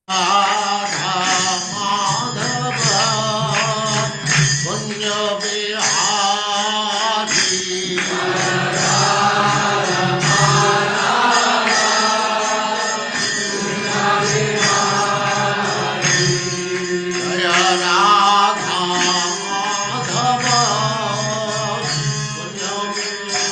राधा माधव कुंज बिहारी जय राधा माधव कुंज बिहारी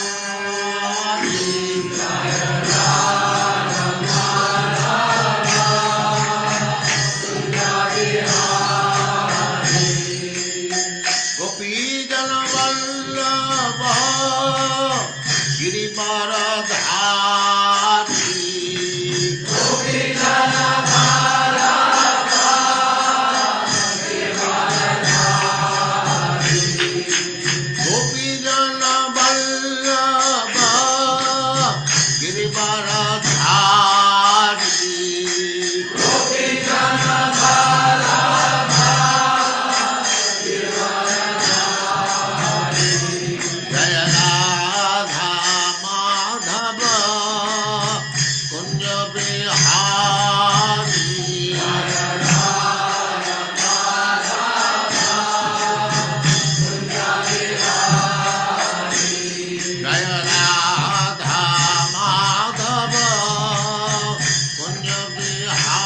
गोपीजन वल्लभ गिरिवरधारी गोपीजन वल्लभ गिरिवरधारी जय राधा माधव कुंज बिहारी जय राधा माधव कुंज बिहारी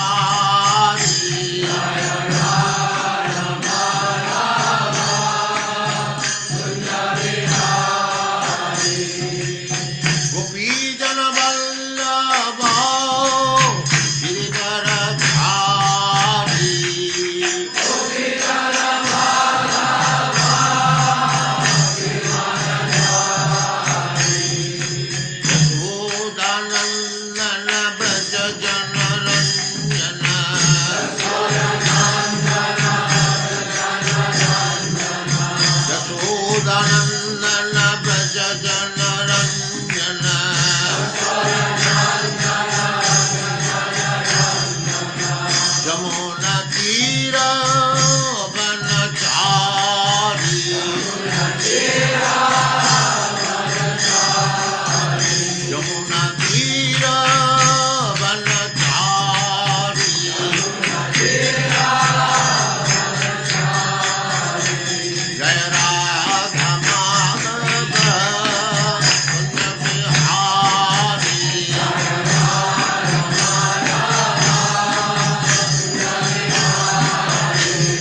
गोपीजन वल्लभ गिरिवरधारी यशोदानंदन व्रज जनरंजन यशोदानंदन व्रज जनरंजन जमुना तीर वनचारी यमुना तीर वनचारी जय राधा माधव कुंज बिहारी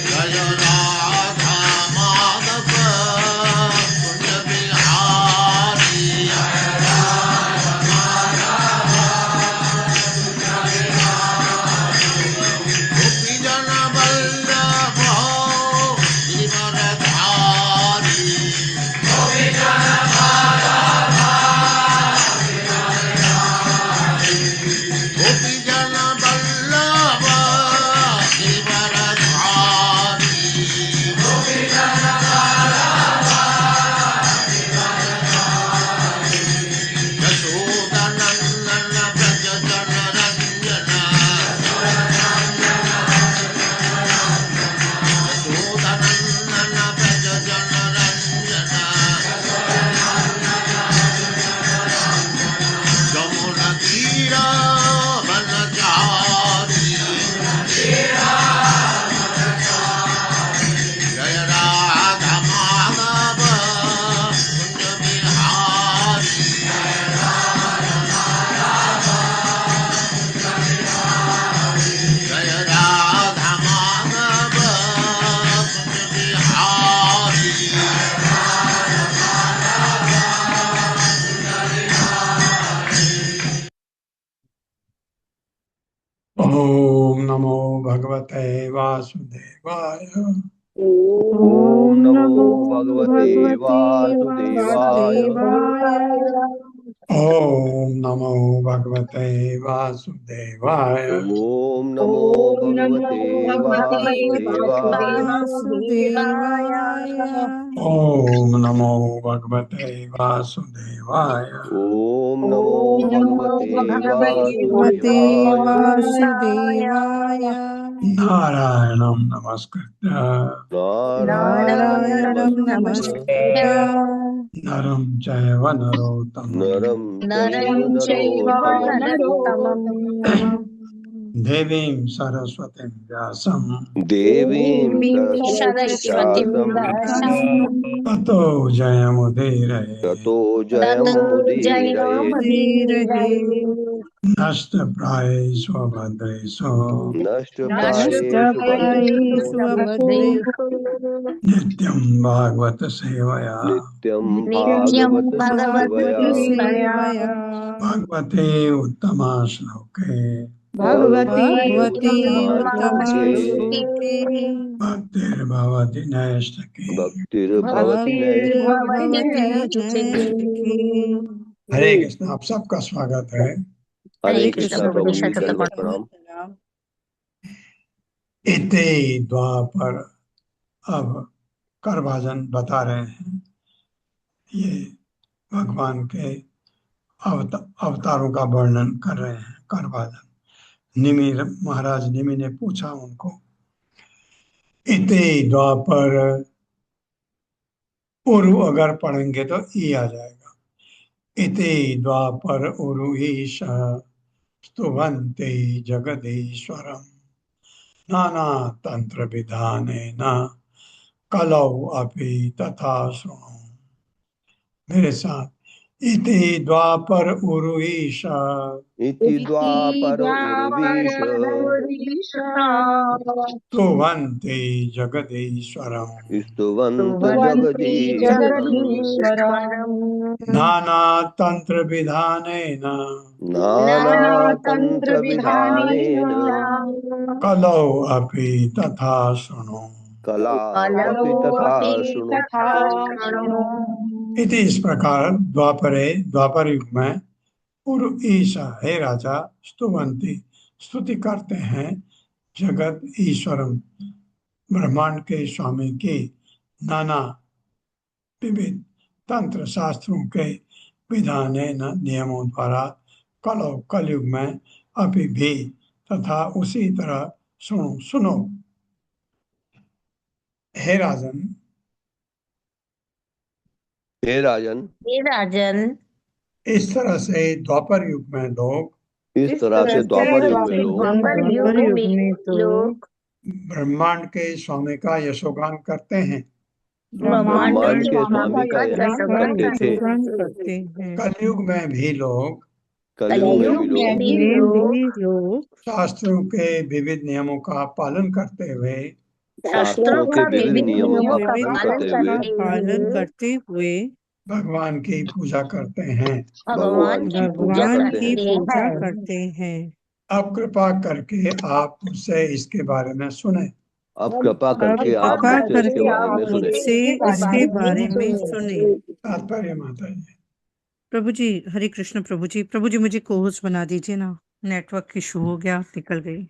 जय राधा माधव कुंज बिहारी गोपीजन वल्लभ गिरिवरधारी गोपीजन वल्लभ गिरिवरधारी यशोदानंदन व्रज जनरंजन यशोदानंदन व्रज जनरंजन जमुना तीर वनचारी जय राधा माधव कुंज बिहारी जय राधा माधव कुंज बिहारी ओम नमो भगवते वासुदेवाय। ओम नमो भगवते वासुदेवाय। ओम नमो भगवते वासुदेवाय। ओम नमो भगवते वासुदेवाय। ओम नमो भगवते वासुदेवाय। ओम नमो भगवते वासुदेवाय। नारायणं नमस्कृत्य नारायणं नमस्कृत्य नरं चैव नरोत्तमं नरं चैव नरोत्तमम् देवीं सरस्वतीं व्यासं देवीं सरस्वतीं सरस्वतीं व्यासं ततो जयमुदीरये ततो ततो जयमुदीरये जयमुदीरये नष्टप्रायेषु भद्रेषु नष्टप्रायेषु नष्टप्रायेषु भद्रेषु अभद्रेषु नित्यं भागवत सेवया नित्यं नित्यं भागवत भगवत सेवया सेवया भगवते उत्तमा श्लोके भगवती उत्तमश्लोके उत्तमश्लोके भक्तिर्भवति नैष्ठिकी भक्तिर्भवति भक्तिर्भवति नैष्ठिकी नैष्ठिकी। हरे कृष्ण। आप सबका स्वागत है। हरे कृष्णा प्रभु जी, दंडवत प्रणाम। इति द्वापर, अब करभाजन बता रहे हैं। ये भगवान के अवतारों का वर्णन कर रहे हैं। करभाजन निमि, महाराज निमि ने पूछा उनको, इति द्वापर, उरु अगर पढ़ेंगे तो ई आ जाएगा। इति द्वापर उरु ईश स्तुवन्ते जगदीश्वरम् नाना तंत्र विधानेन कलौ अपि तथा शृणु। मेरे साथ, इति द्वापर उरु ईश इति द्वापर उर्वीश स्तुवन्ते जगदीश्वरम् स्तुवन्त जगदीश्वरम् नाना तंत्र विधानेन नाना तंत्र विधानेन कलौ अपि तथा शृणु। कला अपि तथा शृणु। इति इस प्रकार द्वापर युग में पूर्व ईशा, हे राजा, स्तुवंती, स्तुति करते हैं, जगत ईश्वरम, ब्रह्मांड के स्वामी की, नाना विविध तंत्र शास्त्रों के विधाने न नियमों द्वारा, कलयुग में अभी भी तथा उसी तरह सुनो। हे राजन, हे राजन, इस तरह से द्वापर युग में लोग, इस तरह से द्वापर युग में लोग ब्रह्मांड के स्वामी का यशोगान करते हैं। ब्रह्मांड के स्वामी का यशोगान करते थे। कलयुग में भी लोग, शास्त्रों के विविध नियमों का पालन करते हुए, शास्त्रों के विविध नियमों का पालन करते हुए भगवान की पूजा करते हैं। भगवान की पूजा करते हैं। अब कृपा करके आप मुझसे इसके बारे में सुने। अब कृपा करके आप मुझसे इसके बारे में सुने। तात्पर्य माता जी। प्रभु जी, हरे कृष्ण। प्रभु जी मुझे कोहोस्ट बना दीजिए ना, नेटवर्क इशू हो गया, निकल गई।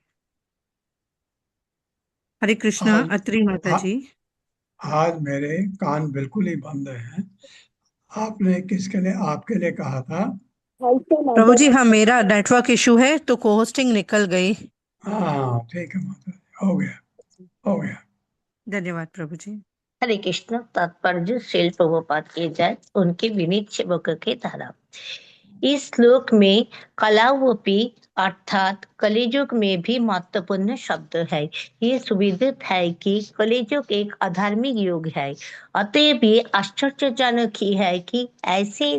हरे कृष्णा। अत्री माता जी। आज मेरे कान बिल्कुल ही बंद हैं। आपने किसके लिए, आपके लिए कहा था? प्रभु जी, हाँ, मेरा नेटवर्क इशू है तो कोहोस्टिंग निकल गई। हाँ ठीक है माता जी, हो गया। धन्यवाद प्रभु जी। हरे कृष्ण। तात्पर्य श्रील प्रभुपाद के जय, उनके विनीत सेवक के धारा। इस श्लोक में कलावपी अर्थात कलियुग में भी महत्वपूर्ण शब्द है। ये सुविदित है कि कलियुग एक अधार्मिक युग है। अतएव ये आश्चर्यजनक ही है कि ऐसे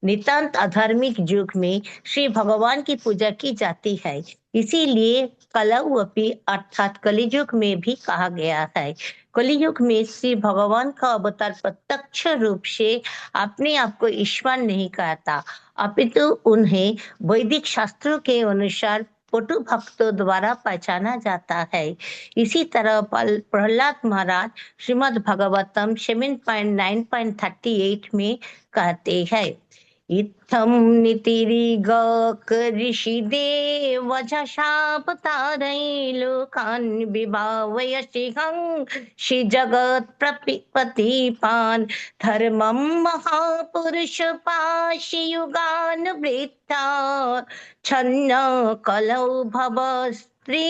नितांत अधार्मिक युग में श्री भगवान की पूजा की जाती है। इसीलिए कलौपी अर्थात कलियुग में भी कहा गया है। कलियुग में श्री भगवान का अवतार प्रत्यक्ष रूप से अपने आप को ईश्वर नहीं कहता, अपितु उन्हें वैदिक शास्त्रों के अनुसार पटु भक्तों द्वारा पहचाना जाता है। इसी तरह प्रहलाद महाराज श्रीमद् भागवतम 7.9.38 में कहते हैं, इत्थं नीतिरिगक ऋषिदेव झशापतारै लोकान् विभावयसिहं श्री जगत् प्रतिपान धर्मं महापुरुष पाशयुगान् वृत्ता छन्न कलौ भव स्त्री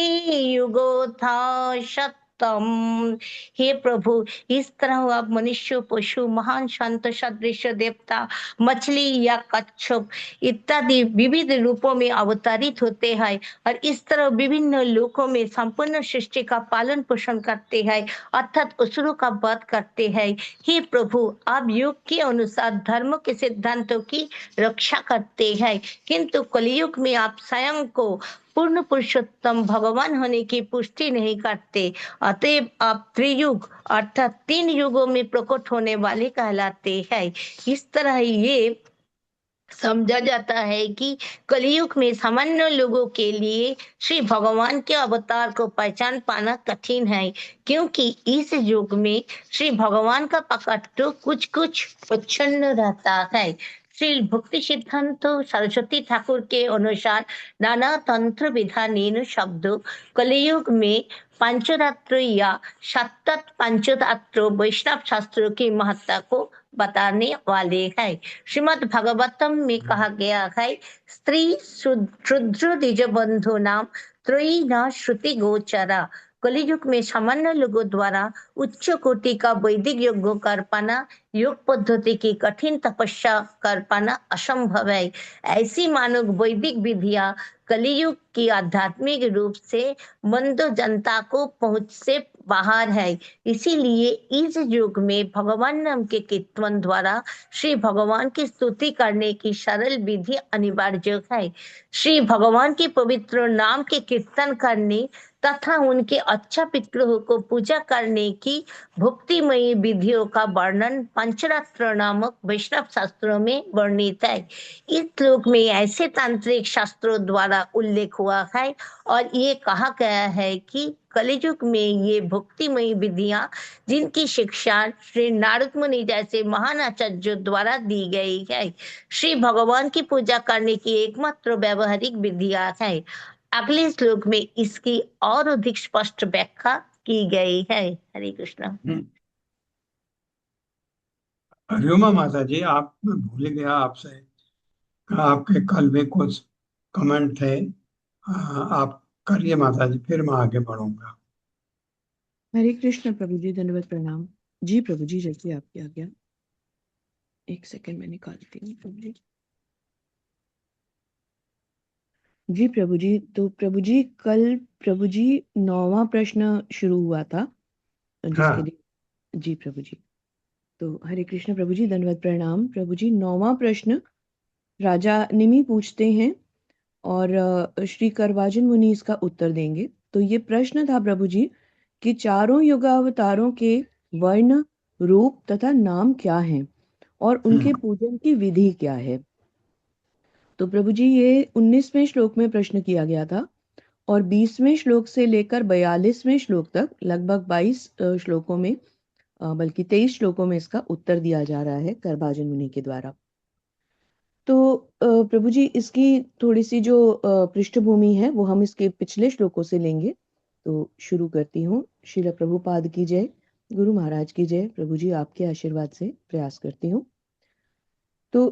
युगोथा पुरुषोत्तम। हे प्रभु, इस तरह आप मनुष्य, पशु, महान संत, सदृश देवता, मछली या कच्छप इत्यादि विविध रूपों में अवतारित होते हैं और इस तरह विभिन्न लोकों में संपूर्ण सृष्टि का पालन पोषण करते हैं, अर्थात असुरों का वध करते हैं। हे प्रभु, आप युग के अनुसार धर्म के सिद्धांतों की रक्षा करते हैं, किंतु कलयुग में आप स्वयं को पूर्ण पुरुषोत्तम भगवान होने की पुष्टि नहीं करते। अतएव आप त्रियुग अर्थात 3 युगों में प्रकट होने वाले कहलाते हैं। इस तरह ये समझा जाता है कि कलयुग में सामान्य लोगों के लिए श्री भगवान के अवतार को पहचान पाना कठिन है, क्योंकि इस युग में श्री भगवान का प्रकट तो कुछ कुछ प्रच्छन्न रहता है। श्री भक्ति सिद्धांत सरस्वती ठाकुर के अनुसार नाना तंत्र विधान शब्दों कलयुग में पंचरात्र या सतत पंचरात्र वैष्णव शास्त्रों की महत्ता को बताने वाले हैं। श्रीमद् भागवतम में कहा गया है, स्त्री शूद्र द्विज बंधु नाम त्रयी न श्रुति गोचरा। कलियुग में सामान्य लोगों द्वारा उच्च कोटि का वैदिक योग कर पाना, योग पद्धति की कठिन तपस्या कर पाना असंभव है। ऐसी मानव वैदिक विधियां कलियुग की आध्यात्मिक रूप से मंद जनता को पहुंच से बाहर है। इसीलिए इस युग में भगवान नाम के कीर्तन द्वारा श्री भगवान की स्तुति करने की सरल विधि अनिवार्य है। श्री भगवान के पवित्र नाम के कीर्तन करने तथा उनके अच्छा विग्रहों को पूजा करने की भक्तिमयी विधियों का वर्णन पंचरात्र नामक वैष्णव शास्त्रों में वर्णित है। इस श्लोक में ऐसे तांत्रिक शास्त्रों द्वारा उल्लेख हुआ है और ये कहा गया है कि कलियुग में ये भक्तिमयी विधियां जिनकी शिक्षा श्री नारद मुनि जैसे महान आचार्यों द्वारा दी गई है, श्री भगवान की पूजा करने की एकमात्र व्यवहारिक विधियां है। अगले श्लोक में इसकी और अधिक स्पष्ट व्याख्या की गई है। हरे कृष्ण। हरिओमा माता जी, आप मैं भूल गया आपसे, आपके कल में कुछ कमेंट थे, आप करिए माता जी, फिर मैं आगे बढ़ूंगा। हरे कृष्ण प्रभु जी, धन्यवाद प्रणाम। जी प्रभु जी, जैसे आपकी आज्ञा। एक सेकंड में निकालती हूँ प्रभु जी। जी प्रभु जी, तो प्रभु जी कल प्रभु जी 9वां प्रश्न शुरू हुआ था जिसके हाँ, लिए। जी प्रभु जी, तो हरे कृष्ण प्रभु जी, धन्यवाद प्रणाम। प्रभु जी 9वां प्रश्न राजा निमि पूछते हैं और श्री करवाजन मुनि इसका उत्तर देंगे। तो ये प्रश्न था प्रभु जी कि चारों युगावतारों के वर्ण, रूप तथा नाम क्या हैं और उनके पूजन की विधि क्या है। तो प्रभु जी ये 19वें श्लोक में प्रश्न किया गया था और 20वें श्लोक से लेकर 42वें श्लोक तक लगभग 22 श्लोकों में बल्कि 23 श्लोकों में इसका उत्तर दिया जा रहा है करभाजन मुनि के द्वारा। तो प्रभु जी इसकी थोड़ी सी जो पृष्ठभूमि है वो हम इसके पिछले श्लोकों से लेंगे। तो शुरू करती हूँ। श्रील प्रभुपाद की जय, गुरु महाराज की जय। प्रभु जी आपके आशीर्वाद से प्रयास करती हूँ। तो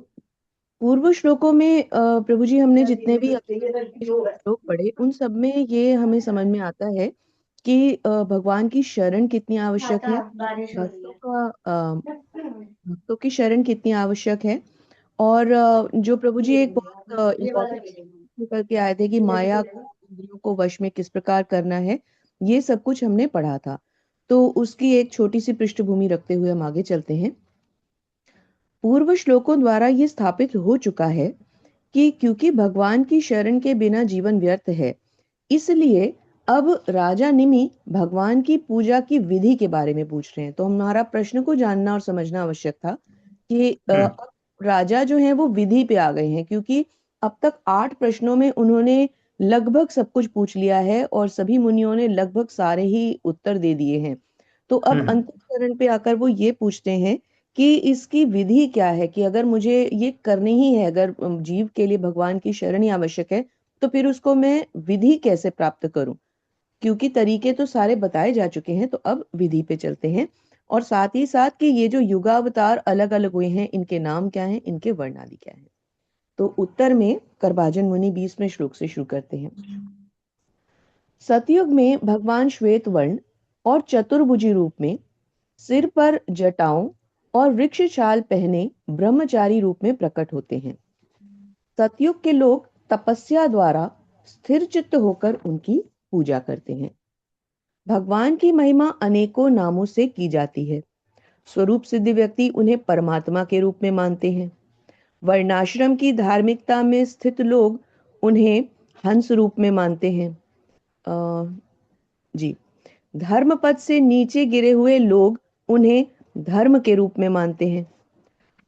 पूर्व श्लोकों में प्रभु जी हमने जितने भी श्लोक पढ़े उन सब में ये हमें समझ में आता है कि भगवान की शरण कितनी आवश्यक है, भक्तों की शरण कितनी आवश्यक है। और जो प्रभु जी एक बहुत इम्पोर्टेंट करके आए थे कि माया को, इंद्रियों को वश में किस प्रकार करना है, ये सब कुछ हमने पढ़ा था। तो उसकी एक छोटी सी पृष्ठभूमि रखते हुए हम आगे चलते हैं। पूर्व श्लोकों द्वारा ये स्थापित हो चुका है कि क्योंकि भगवान की शरण के बिना जीवन व्यर्थ है, इसलिए अब राजा निमि भगवान की पूजा की विधि के बारे में पूछ रहे हैं। तो हमारा प्रश्न को जानना और समझना आवश्यक था कि अब राजा जो है वो विधि पे आ गए हैं, क्योंकि अब तक 8 प्रश्नों में उन्होंने लगभग सब कुछ पूछ लिया है और सभी मुनियों ने लगभग सारे ही उत्तर दे दिए हैं। तो अब अंतिम चरण पे आकर वो ये पूछते हैं कि इसकी विधि क्या है, कि अगर मुझे ये करनी ही है, अगर जीव के लिए भगवान की शरण ही आवश्यक है, तो फिर उसको मैं विधि कैसे प्राप्त करूं। क्योंकि तरीके तो सारे बताए जा चुके हैं, तो अब विधि पे चलते हैं और साथ ही साथ कि ये जो युगावतार अलग अलग हुए हैं, इनके नाम क्या हैं, इनके वर्ण आदि क्या हैं। तो उत्तर में करभाजन मुनि 20वें श्लोक से शुरू करते हैं। सतयुग में भगवान श्वेत वर्ण और चतुर्भुजी रूप में सिर पर जटाओं और वृक्ष छाल पहने ब्रह्मचारी रूप में प्रकट होते हैं। सतयुग के लोग तपस्या द्वारा स्थिर चित्त होकर उनकी पूजा करते हैं। भगवान की महिमा अनेकों नामों से की जाती है। स्वरूप सिद्ध व्यक्ति उन्हें परमात्मा के रूप में मानते हैं। वर्णाश्रम की धार्मिकता में स्थित लोग उन्हें हंस रूप में मानते हैं। जी, धर्म पद से नीचे गिरे हुए लोग उन्हें धर्म के रूप में मानते हैं।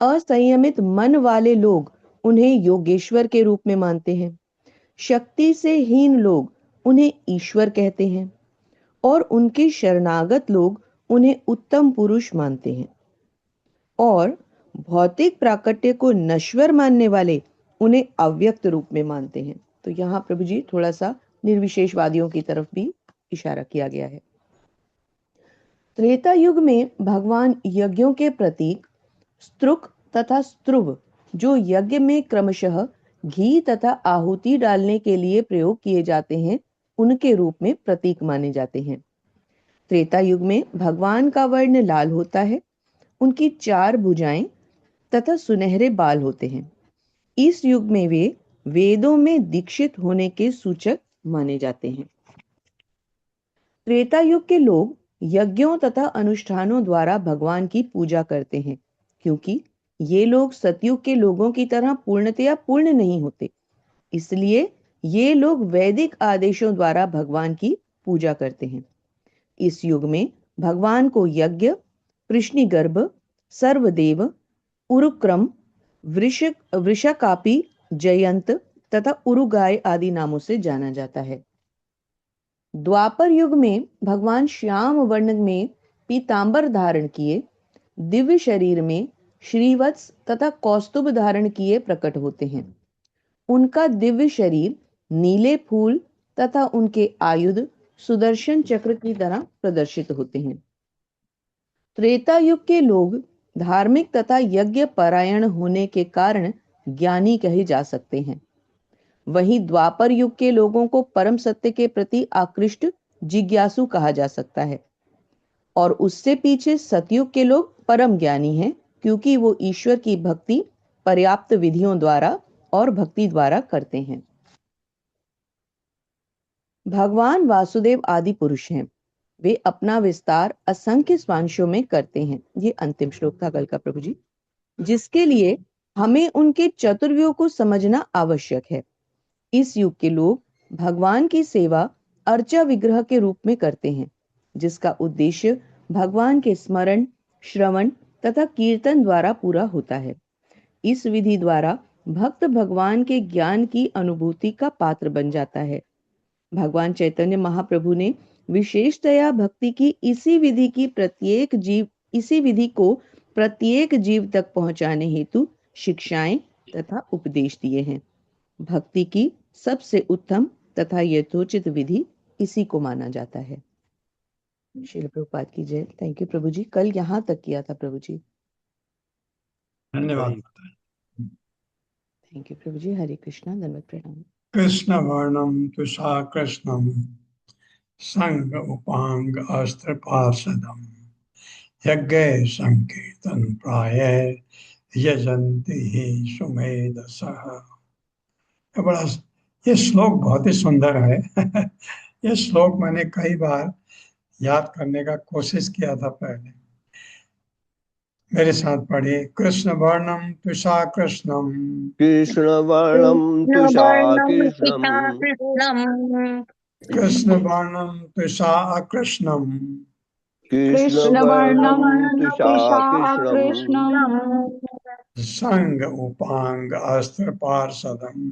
असंयमित मन वाले लोग उन्हें योगेश्वर के रूप में मानते हैं। शक्ति से हीन लोग उन्हें ईश्वर कहते हैं और उनके शरणागत लोग उन्हें उत्तम पुरुष मानते हैं। और भौतिक प्राकट्य को नश्वर मानने वाले उन्हें अव्यक्त रूप में मानते हैं। तो यहाँ प्रभु जी थोड़ा सा निर्विशेषवादियों की तरफ भी इशारा किया गया है। त्रेता युग में भगवान यज्ञों के प्रतीक स्त्रुक तथा स्त्रुव, जो यज्ञ में क्रमशः घी तथा आहुति डालने के लिए प्रयोग किए जाते हैं, उनके रूप में प्रतीक माने जाते हैं। त्रेता युग में भगवान का वर्ण लाल होता है। उनकी 4 भुजाएं तथा सुनहरे बाल होते हैं। इस युग में वे वेदों में दीक्षित होने के सूचक माने जाते हैं। त्रेता युग के लोग यज्ञों तथा अनुष्ठानों द्वारा भगवान की पूजा करते हैं, क्योंकि ये लोग सतयुग के लोगों की तरह पूर्णतया पूर्ण नहीं होते। इसलिए ये लोग वैदिक आदेशों द्वारा भगवान की पूजा करते हैं। इस युग में भगवान को यज्ञ, कृष्णिगर्भ, सर्वदेव, उरुक्रम, वृषकापि, जयंत तथा उरुगाय आदि नामों से जाना जाता है। द्वापर युग में भगवान श्याम वर्ण में पीतांबर धारण किए, दिव्य शरीर में श्रीवत्स तथा कौस्तुभ धारण किए प्रकट होते हैं। उनका दिव्य शरीर नीले फूल तथा उनके आयुध सुदर्शन चक्र की तरह प्रदर्शित होते हैं। त्रेता युग के लोग धार्मिक तथा यज्ञ परायण होने के कारण ज्ञानी कहे जा सकते हैं। वहीं द्वापर युग के लोगों को परम सत्य के प्रति आकृष्ट जिज्ञासु कहा जा सकता है। और उससे पीछे सतयुग के लोग परम ज्ञानी हैं, क्योंकि वो ईश्वर की भक्ति पर्याप्त विधियों द्वारा और भक्ति द्वारा करते हैं। भगवान वासुदेव आदि पुरुष हैं। वे अपना विस्तार असंख्य स्वांशों में करते हैं। ये अंतिम श्लोक था कल का प्रभु जी, जिसके लिए हमें उनके चतुर्व्यूह को समझना आवश्यक है। इस युग के लोग भगवान की सेवा अर्चा विग्रह के रूप में करते हैं, जिसका उद्देश्य भगवान के स्मरण, श्रवण तथा कीर्तन द्वारा पूरा होता है। इस विधि द्वारा भक्त भगवान के ज्ञान की अनुभूति का पात्र बन जाता है। भगवान चैतन्य महाप्रभु ने विशेषतया भक्ति की इसी विधि को प्रत्येक जीव तक पहुंचाने हेतु शिक्षाएं तथा उपदेश दिए हैं। भक्ति की सबसे उत्तम तथा यथोचित विधि इसी को माना जाता है। श्रील प्रभुपाद की जय। थैंक यू प्रभु जी। कल यहाँ तक किया था प्रभु जी। धन्यवाद। थैंक यू प्रभु जी। हरे कृष्णा। धन्यवाद। प्रणाम। कृष्ण वर्णम तुषा कृष्णम संग उपांग अस्त्र पार्षदम यज्ञ संकीर्तन प्राय यजंति ही सुमेधसः। ये श्लोक बहुत ही सुंदर है। ये श्लोक मैंने कई बार याद करने का कोशिश किया था पहले। मेरे साथ पढ़िए। कृष्ण वर्णम तुषा कृष्णम, कृष्ण वर्णम तुषा कृष्णम, कृष्ण वर्णम तुषा कृष्णम, कृष्ण वर्णम तुषा कृष्णम, संग उपांग अस्त्र पार्षदम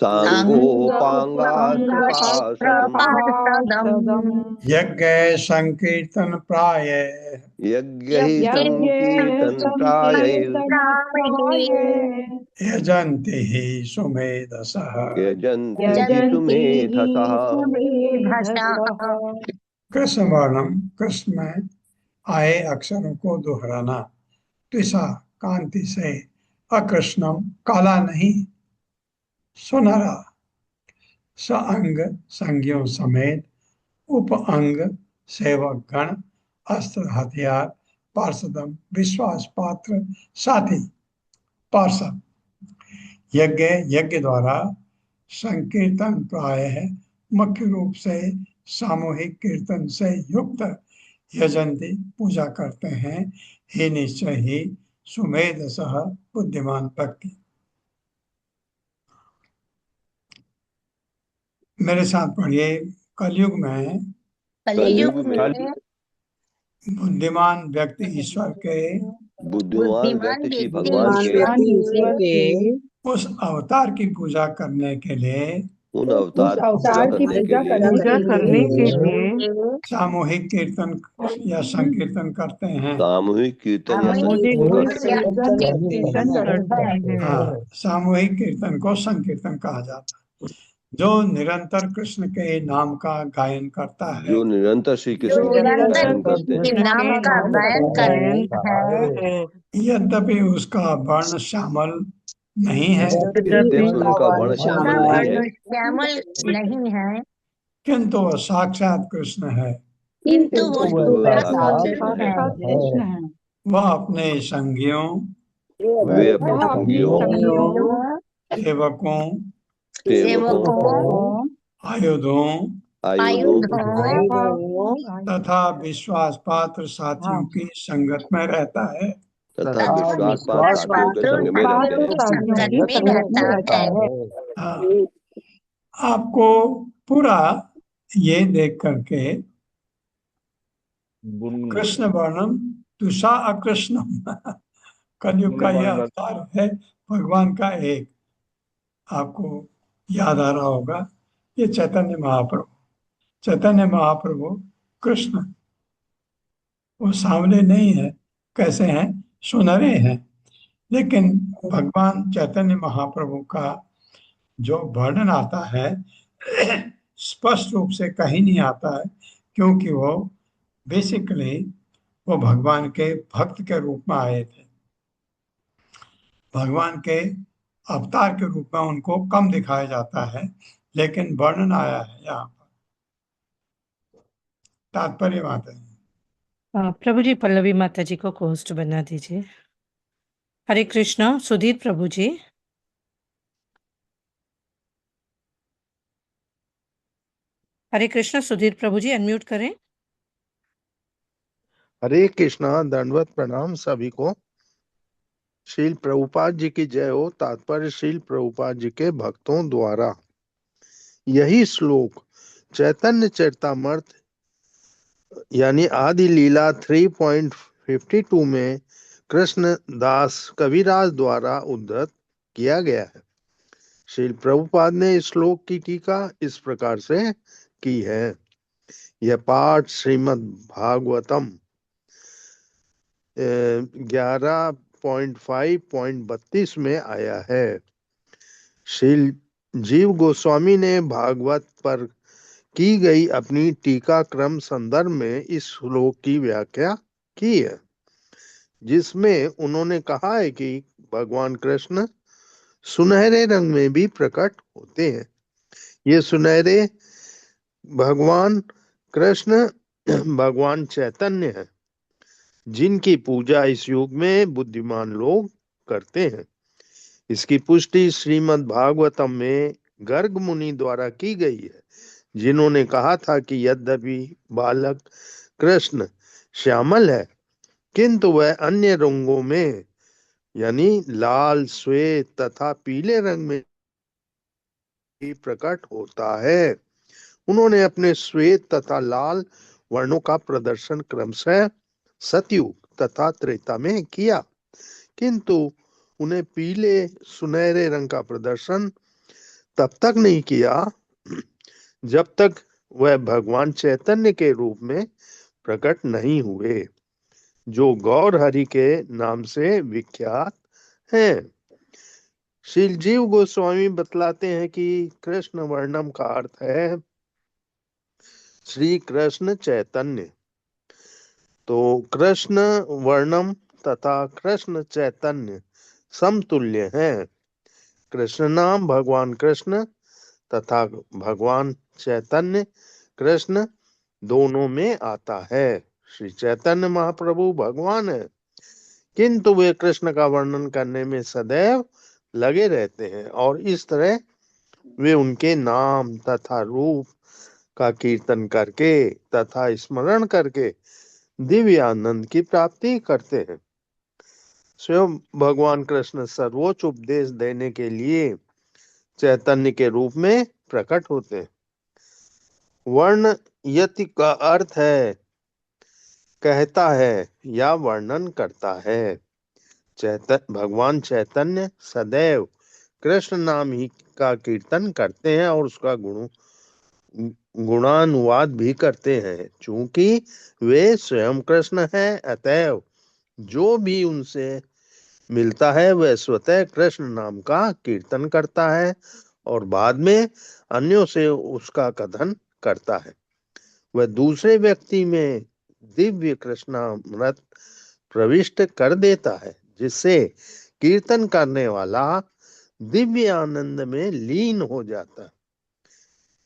सांगोपांगास्त्रपार्षदम् यज्ञ संकीर्तन प्राय यज्ञैः संकीर्तनप्रायैः यजन्ति ही सुमेधसः। यजन्ति सुमेधसः। कृष्ण वर्णम, कृष्ण में आए अक्षरों को दोहराना। त्रिषा कांति से, अकृष्णम काला नहीं, सुनहरा, स अंग संज्ञों समेत, उप अंग सेवक गण, अस्त्र हथियार, पार्षदम, विश्वास पात्र, साथी, पार्षद। यज्ञ द्वारा संकीर्तन प्रायः मुख्य रूप से सामूहिक कीर्तन से युक्त यजंती पूजा करते हैं। हे निश्चय ही सुमेधसः बुद्धिमान व्यक्ति। मेरे साथ पढ़िए। कलयुग में कलयुग में बुद्धिमान व्यक्ति ईश्वर के बुद्धिमान व्यक्ति श्री भगवान भगवान के ईश्वर के उस अवतार की पूजा करने के लिए उन अवतार की पूजा करने के लिए पूजा करने के लिए सामूहिक कीर्तन या संकीर्तन करते हैं। सामूहिक कीर्तन या सामूहिक संकीर्तन करते हैं। कीर्तन करते हैं। हाँ, सामूहिक कीर्तन को संकीर्तन कहा जाता है। जो निरंतर कृष्ण के नाम का गायन करता है, जो निरंतर श्री कृष्ण जो का निरंतर गायन करते के हैं, नाम का गायन करते हैं, यद्यपि उसका वर्ण श्यामल नहीं है, यद्यपि उनका वर्ण श्यामल नहीं है, श्यामल नहीं है, किंतु वह साक्षात कृष्ण है। किंतु वो किंतु वह साक्षात साक्षात कृष्ण है। वह अपने संगियों, वे अपने संगियों, सेवकों, सेवकों, आयुधों आयुधों तथा विश्वास पात्र साथियों की संगत में रहता है। तथा विश्वास पात्र साथियों के संग में रहते हैं। संगत में रहता है। हाँ, आपको पूरा ये देख करके कृष्ण वर्णम तुषा अकृष्णम कलयुग का यह अवतार है भगवान का एक। आपको याद आ रहा होगा, ये चैतन्य महाप्रभु कृष्ण वो सामने नहीं है, कैसे हैं, सुनहरे हैं। लेकिन भगवान चैतन्य महाप्रभु का जो वर्णन आता है स्पष्ट रूप से कहीं नहीं आता है, क्योंकि वो बेसिकली वो भगवान के भक्त के रूप में आए थे। भगवान के अवतार के रूप में उनको कम दिखाया जाता है, लेकिन वर्णन आया है यहाँ पर। तात्पर्य माता है। प्रभु जी पल्लवी माता जी को होस्ट बना दीजिए। हरे कृष्णा। सुधीर प्रभु जी। हरे कृष्णा। सुधीर प्रभु जी अनम्यूट करें। हरे कृष्णा। दंडवत प्रणाम सभी को। श्रील प्रभुपाद जी की जय हो। तात्पर्य श्रील प्रभुपाद जी के भक्तों द्वारा यही श्लोक चैतन्य चरितामृत यानी आदि लीला 3.52 में कृष्ण दास कविराज द्वारा उद्धृत किया गया है। श्रील प्रभुपाद ने इस श्लोक की टीका इस प्रकार से की है। यह पाठ श्रीमद् भागवतम 11.5.32 में आया है। श्री जीव गोस्वामी ने भागवत पर की गई अपनी टीका क्रम संदर्भ में इस श्लोक की व्याख्या की है, जिसमें उन्होंने कहा है कि भगवान कृष्ण सुनहरे रंग में भी प्रकट होते हैं। ये सुनहरे भगवान कृष्ण भगवान चैतन्य है, जिनकी पूजा इस युग में बुद्धिमान लोग करते हैं। इसकी पुष्टि श्रीमद् भागवतम में गर्ग मुनि द्वारा की गई है, जिन्होंने कहा था कि यद्यपि बालक कृष्ण श्यामल है, किंतु वह अन्य रंगों में यानी लाल, श्वेत तथा पीले रंग में भी प्रकट होता है। उन्होंने अपने श्वेत तथा लाल वर्णों का प्रदर्शन क्रमशः सतयुग तथा त्रेता में किया, किंतु उन्हें पीले सुनहरे रंग का प्रदर्शन तब तक नहीं किया जब तक वह भगवान चैतन्य के रूप में प्रकट नहीं हुए, जो गौर हरि के नाम से विख्यात हैं। श्री जीव गोस्वामी बतलाते हैं कि कृष्ण वर्णम का अर्थ है श्री कृष्ण चैतन्य। तो कृष्ण वर्णम तथा कृष्ण चैतन्य समतुल्य हैं। कृष्ण नाम भगवान कृष्ण तथा भगवान चैतन्य कृष्ण दोनों में आता है। श्री चैतन्य महाप्रभु भगवान है, किंतु वे कृष्ण का वर्णन करने में सदैव लगे रहते हैं और इस तरह वे उनके नाम तथा रूप का कीर्तन करके तथा स्मरण करके दिव्य आनंद की प्राप्ति करते हैं। स्वयं भगवान कृष्ण सर्वोच्च उपदेश देने के लिए चैतन्य के रूप में प्रकट होते हैं। वर्ण यति का अर्थ है कहता है या वर्णन करता है। भगवान चैतन्य सदैव कृष्ण नाम ही का कीर्तन करते हैं और उसका गुणानुवाद भी करते हैं। चूंकि वे स्वयं कृष्ण हैं, अतएव जो भी उनसे मिलता है वह स्वतः कृष्ण नाम का कीर्तन करता है और बाद में अन्यों से उसका कथन करता है। वह दूसरे व्यक्ति में दिव्य कृष्णामृत प्रविष्ट कर देता है, जिससे कीर्तन करने वाला दिव्य आनंद में लीन हो जाता है।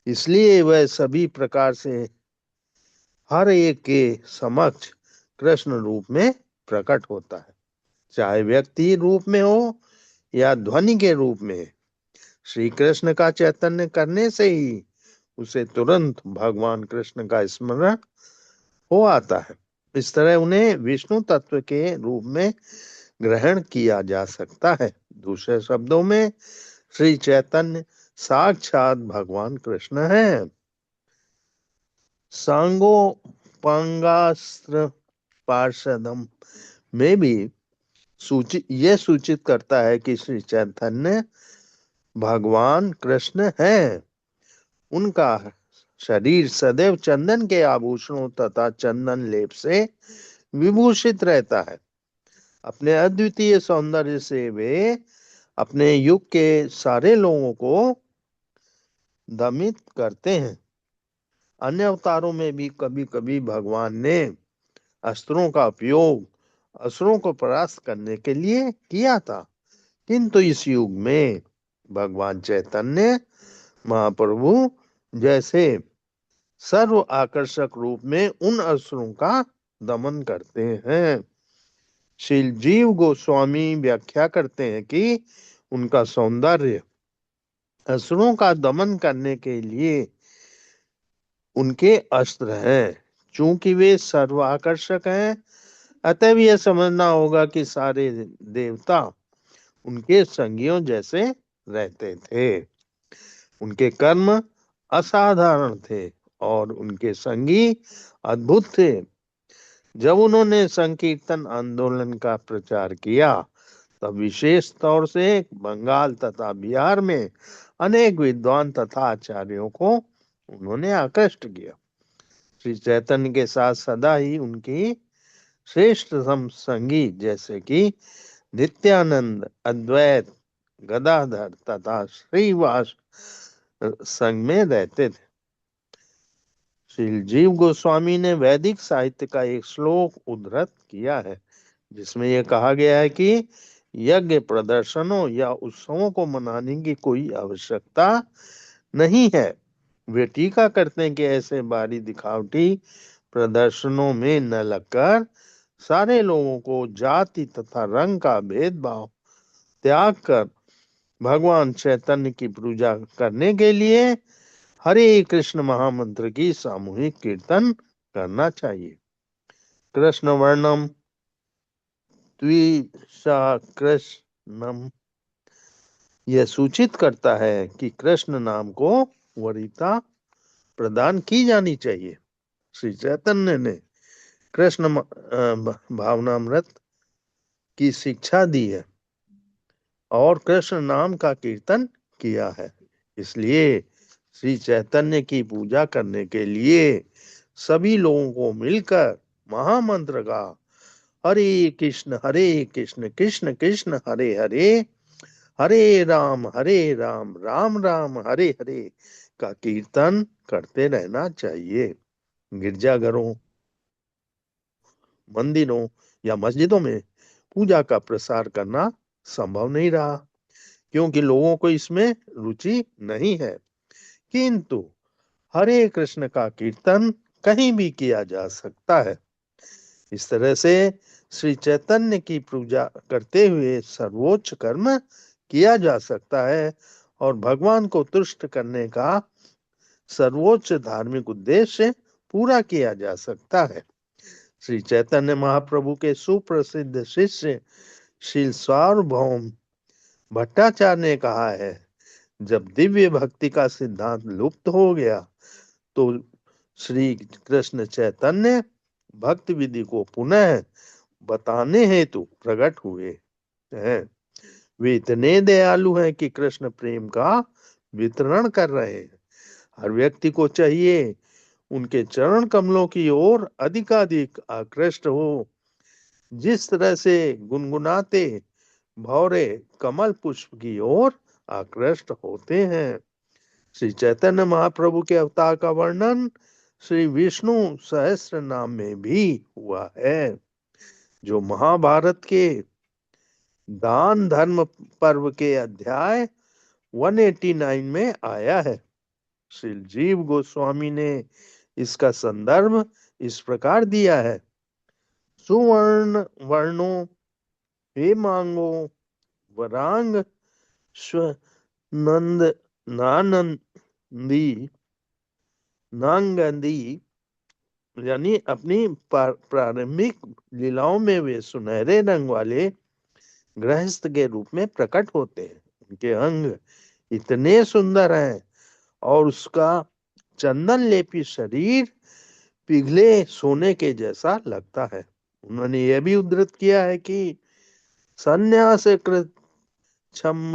इसलिए वह सभी प्रकार से हर एक के समक्ष कृष्ण रूप में प्रकट होता है, चाहे व्यक्ति रूप में हो या ध्वनि के रूप में। श्री कृष्ण का चैतन्य करने से ही उसे तुरंत भगवान कृष्ण का स्मरण हो आता है। इस तरह उन्हें विष्णु तत्व के रूप में ग्रहण किया जा सकता है। दूसरे शब्दों में श्री चैतन्य साक्षात भगवान कृष्ण है। सांगो पांगास्त्र पार्षदम में भी यह सूचित करता है कि श्री चैतन्य भगवान कृष्ण है। उनका शरीर सदैव चंदन के आभूषणों तथा चंदन लेप से विभूषित रहता है। अपने अद्वितीय सौंदर्य से वे अपने युग के सारे लोगों को दमित करते हैं। अन्य अवतारों में भी कभी कभी भगवान ने अस्त्रों का उपयोग असुरों को परास्त करने के लिए किया था, किंतु इस युग में भगवान चैतन्य महाप्रभु जैसे सर्व आकर्षक रूप में उन असुरों का दमन करते हैं। श्री जीव गोस्वामी व्याख्या करते हैं कि उनका सौंदर्य असुरों का दमन करने के लिए उनके अस्त्र हैं। चूंकि वे सर्वाकर्षक हैं, अतः यह समझना होगा कि सारे देवता उनके संगियों जैसे रहते थे। उनके कर्म असाधारण थे और उनके संगी अद्भुत थे। जब उन्होंने संकीर्तन आंदोलन का प्रचार किया तब विशेष तौर से बंगाल तथा बिहार में अनेक विद्वान तथा आचार्यों को उन्होंने आकृष्ट किया। श्री चैतन्य के साथ सदा ही उनकी श्रेष्ठ संगी जैसे कि नित्यानंद, अद्वैत, गदाधर तथा श्रीवास संग में रहते थे। श्री जीव गोस्वामी ने वैदिक साहित्य का एक श्लोक उद्धृत किया है, जिसमें यह कहा गया है कि यज्ञ प्रदर्शनों या उत्सवों को मनाने की कोई आवश्यकता नहीं है। वे टीका करते हैं कि ऐसे बारी दिखावटी प्रदर्शनों में न लगकर सारे लोगों को जाति तथा रंग का भेदभाव त्याग कर भगवान चैतन्य की पूजा करने के लिए हरे कृष्ण महामंत्र की सामूहिक कीर्तन करना चाहिए। कृष्ण वर्णम द्विषा कृष्णम यह सूचित करता है कि कृष्ण नाम को वरीयता प्रदान की जानी चाहिए। श्री चैतन्य ने कृष्ण भावनामृत की शिक्षा दी है और कृष्ण नाम का कीर्तन किया है। इसलिए श्री चैतन्य की पूजा करने के लिए सभी लोगों को मिलकर महामंत्र का हरे कृष्ण कृष्ण कृष्ण हरे हरे हरे राम राम राम हरे हरे का कीर्तन करते रहना चाहिए। गिरजाघरों, मंदिरों या मस्जिदों में पूजा का प्रसार करना संभव नहीं रहा, क्योंकि लोगों को इसमें रुचि नहीं है। किंतु हरे कृष्ण का कीर्तन कहीं भी किया जा सकता है। इस तरह से श्री चैतन्य की पूजा करते हुए सर्वोच्च कर्म किया जा सकता है और भगवान को तुष्ट करने का सर्वोच्च धार्मिक उद्देश्य पूरा किया जा सकता है। श्री चैतन्य महाप्रभु के सुप्रसिद्ध शिष्य श्री सार्वभौम भट्टाचार्य ने कहा है, जब दिव्य भक्ति का सिद्धांत लुप्त हो गया तो श्री कृष्ण चैतन्य भक्ति विधि को पुनः बताने हेतु प्रकट हुए हैं। वे इतने दयालु हैं कि कृष्ण प्रेम का वितरण कर रहे हैं। हर व्यक्ति को चाहिए उनके चरण कमलों की ओर अधिकाधिक आकृष्ट हो। जिस तरह से गुनगुनाते भौरे कमल पुष्प की ओर आकृष्ट होते हैं। श्री चैतन्य महाप्रभु के अवतार का वर्णन श्री विष्णु सहस्त्र नाम में भी हुआ है, जो महाभारत के दान धर्म पर्व के अध्याय 189 में आया है। श्री जीव गोस्वामी ने इसका संदर्भ इस प्रकार दिया है। सुवर्ण वर्णो हेमांगो वरांग नंद नानंदी नांगंदी, यानी अपनी प्रारंभिक लीलाओं में वे सुनहरे रंग वाले गृहस्थ के रूप में प्रकट होते हैं। उनके अंग इतने सुंदर हैं और उसका चंदन लेपी शरीर पिघले सोने के जैसा लगता है। उन्होंने यह भी उद्धृत किया है कि संन्यास कृत क्षम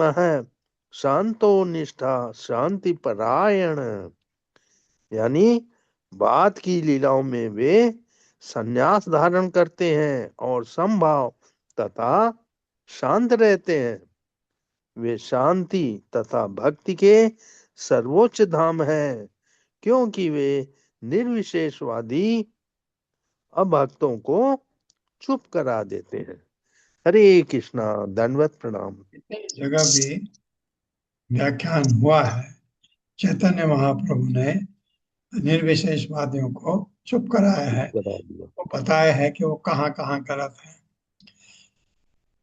शांतो निष्ठा शांति परायण, यानी बाद की लीलाओं में वे संन्यास धारण करते हैं और समभाव तथा शांत रहते हैं। वे शांति तथा भक्ति के सर्वोच्च धाम हैं, क्योंकि वे निर्विशेषवादी अभक्तों को चुप करा देते हैं। हरे कृष्णा, दंडवत प्रणाम। जगह भी व्याख्यान हुआ है। चैतन्य महाप्रभु ने निर्विशेषवादियों को चुप कराया है, वो बताया है कि वो कहाँ कहाँ गलत है।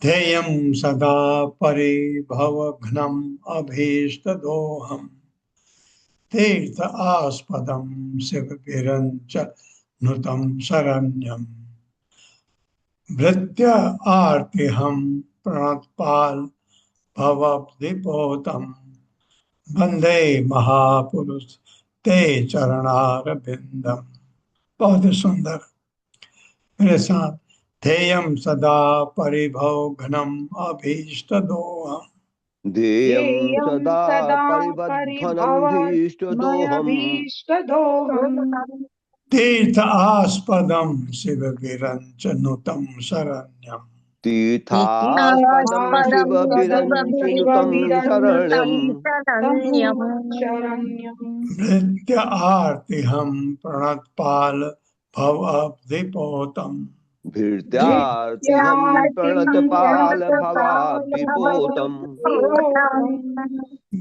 ध्येयं सदा परिभवघ्नम् अभीष्टदोहम् तीर्थ आस्पदं शिवभिरञ्च नुतं शरण्यम् भृत्य आर्तिहं प्रणतपाल भवद्दिपोतम् वंदे महापुरुष ते चरणारविंदम। बहुत ही सुंदर। मेरे साथ ध्येयं सदा परिभव घनम अभीष्ट दोहम् ध्येयं सदा परिबद्धनं धीष्टदोहम् तीर्थ आस्पदम शिव विरंच नुतम शरण्यम् तीर्थास्पदं शिवभिरञ्चिनुतं शरण्यम् भृत्य आर्तिहं प्रणतपाल भवद्दिपोतम् भीर्त्यार्तिहं प्रणतपाल भवाब्धिपोतम्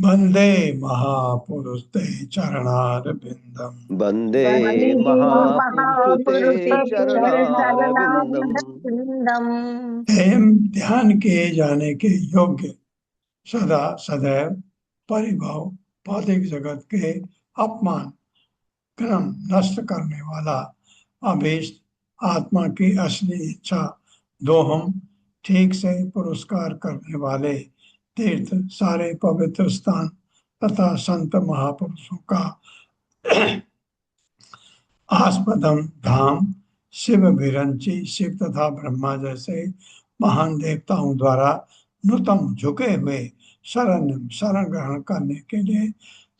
वंदे महापुरुष ते चरणारविंदम। वन्दे महापुरुष ते चरणारविन्दम्। ध्यान किए जाने के योग्य सदा सदैव परिभाव भौतिक जगत के अपमान क्रम नष्ट करने वाला अभीष्ट आत्मा की असली इच्छा दोहम ठीक से पुरस्कार करने वाले तीर्थ सारे पवित्र स्थान तथा संत महापुरुषों का आस्पदम धाम शिव विरंची शिव तथा ब्रह्मा जैसे महान देवताओं द्वारा नुतम झुके हुए शरण ग्रहण करने के लिए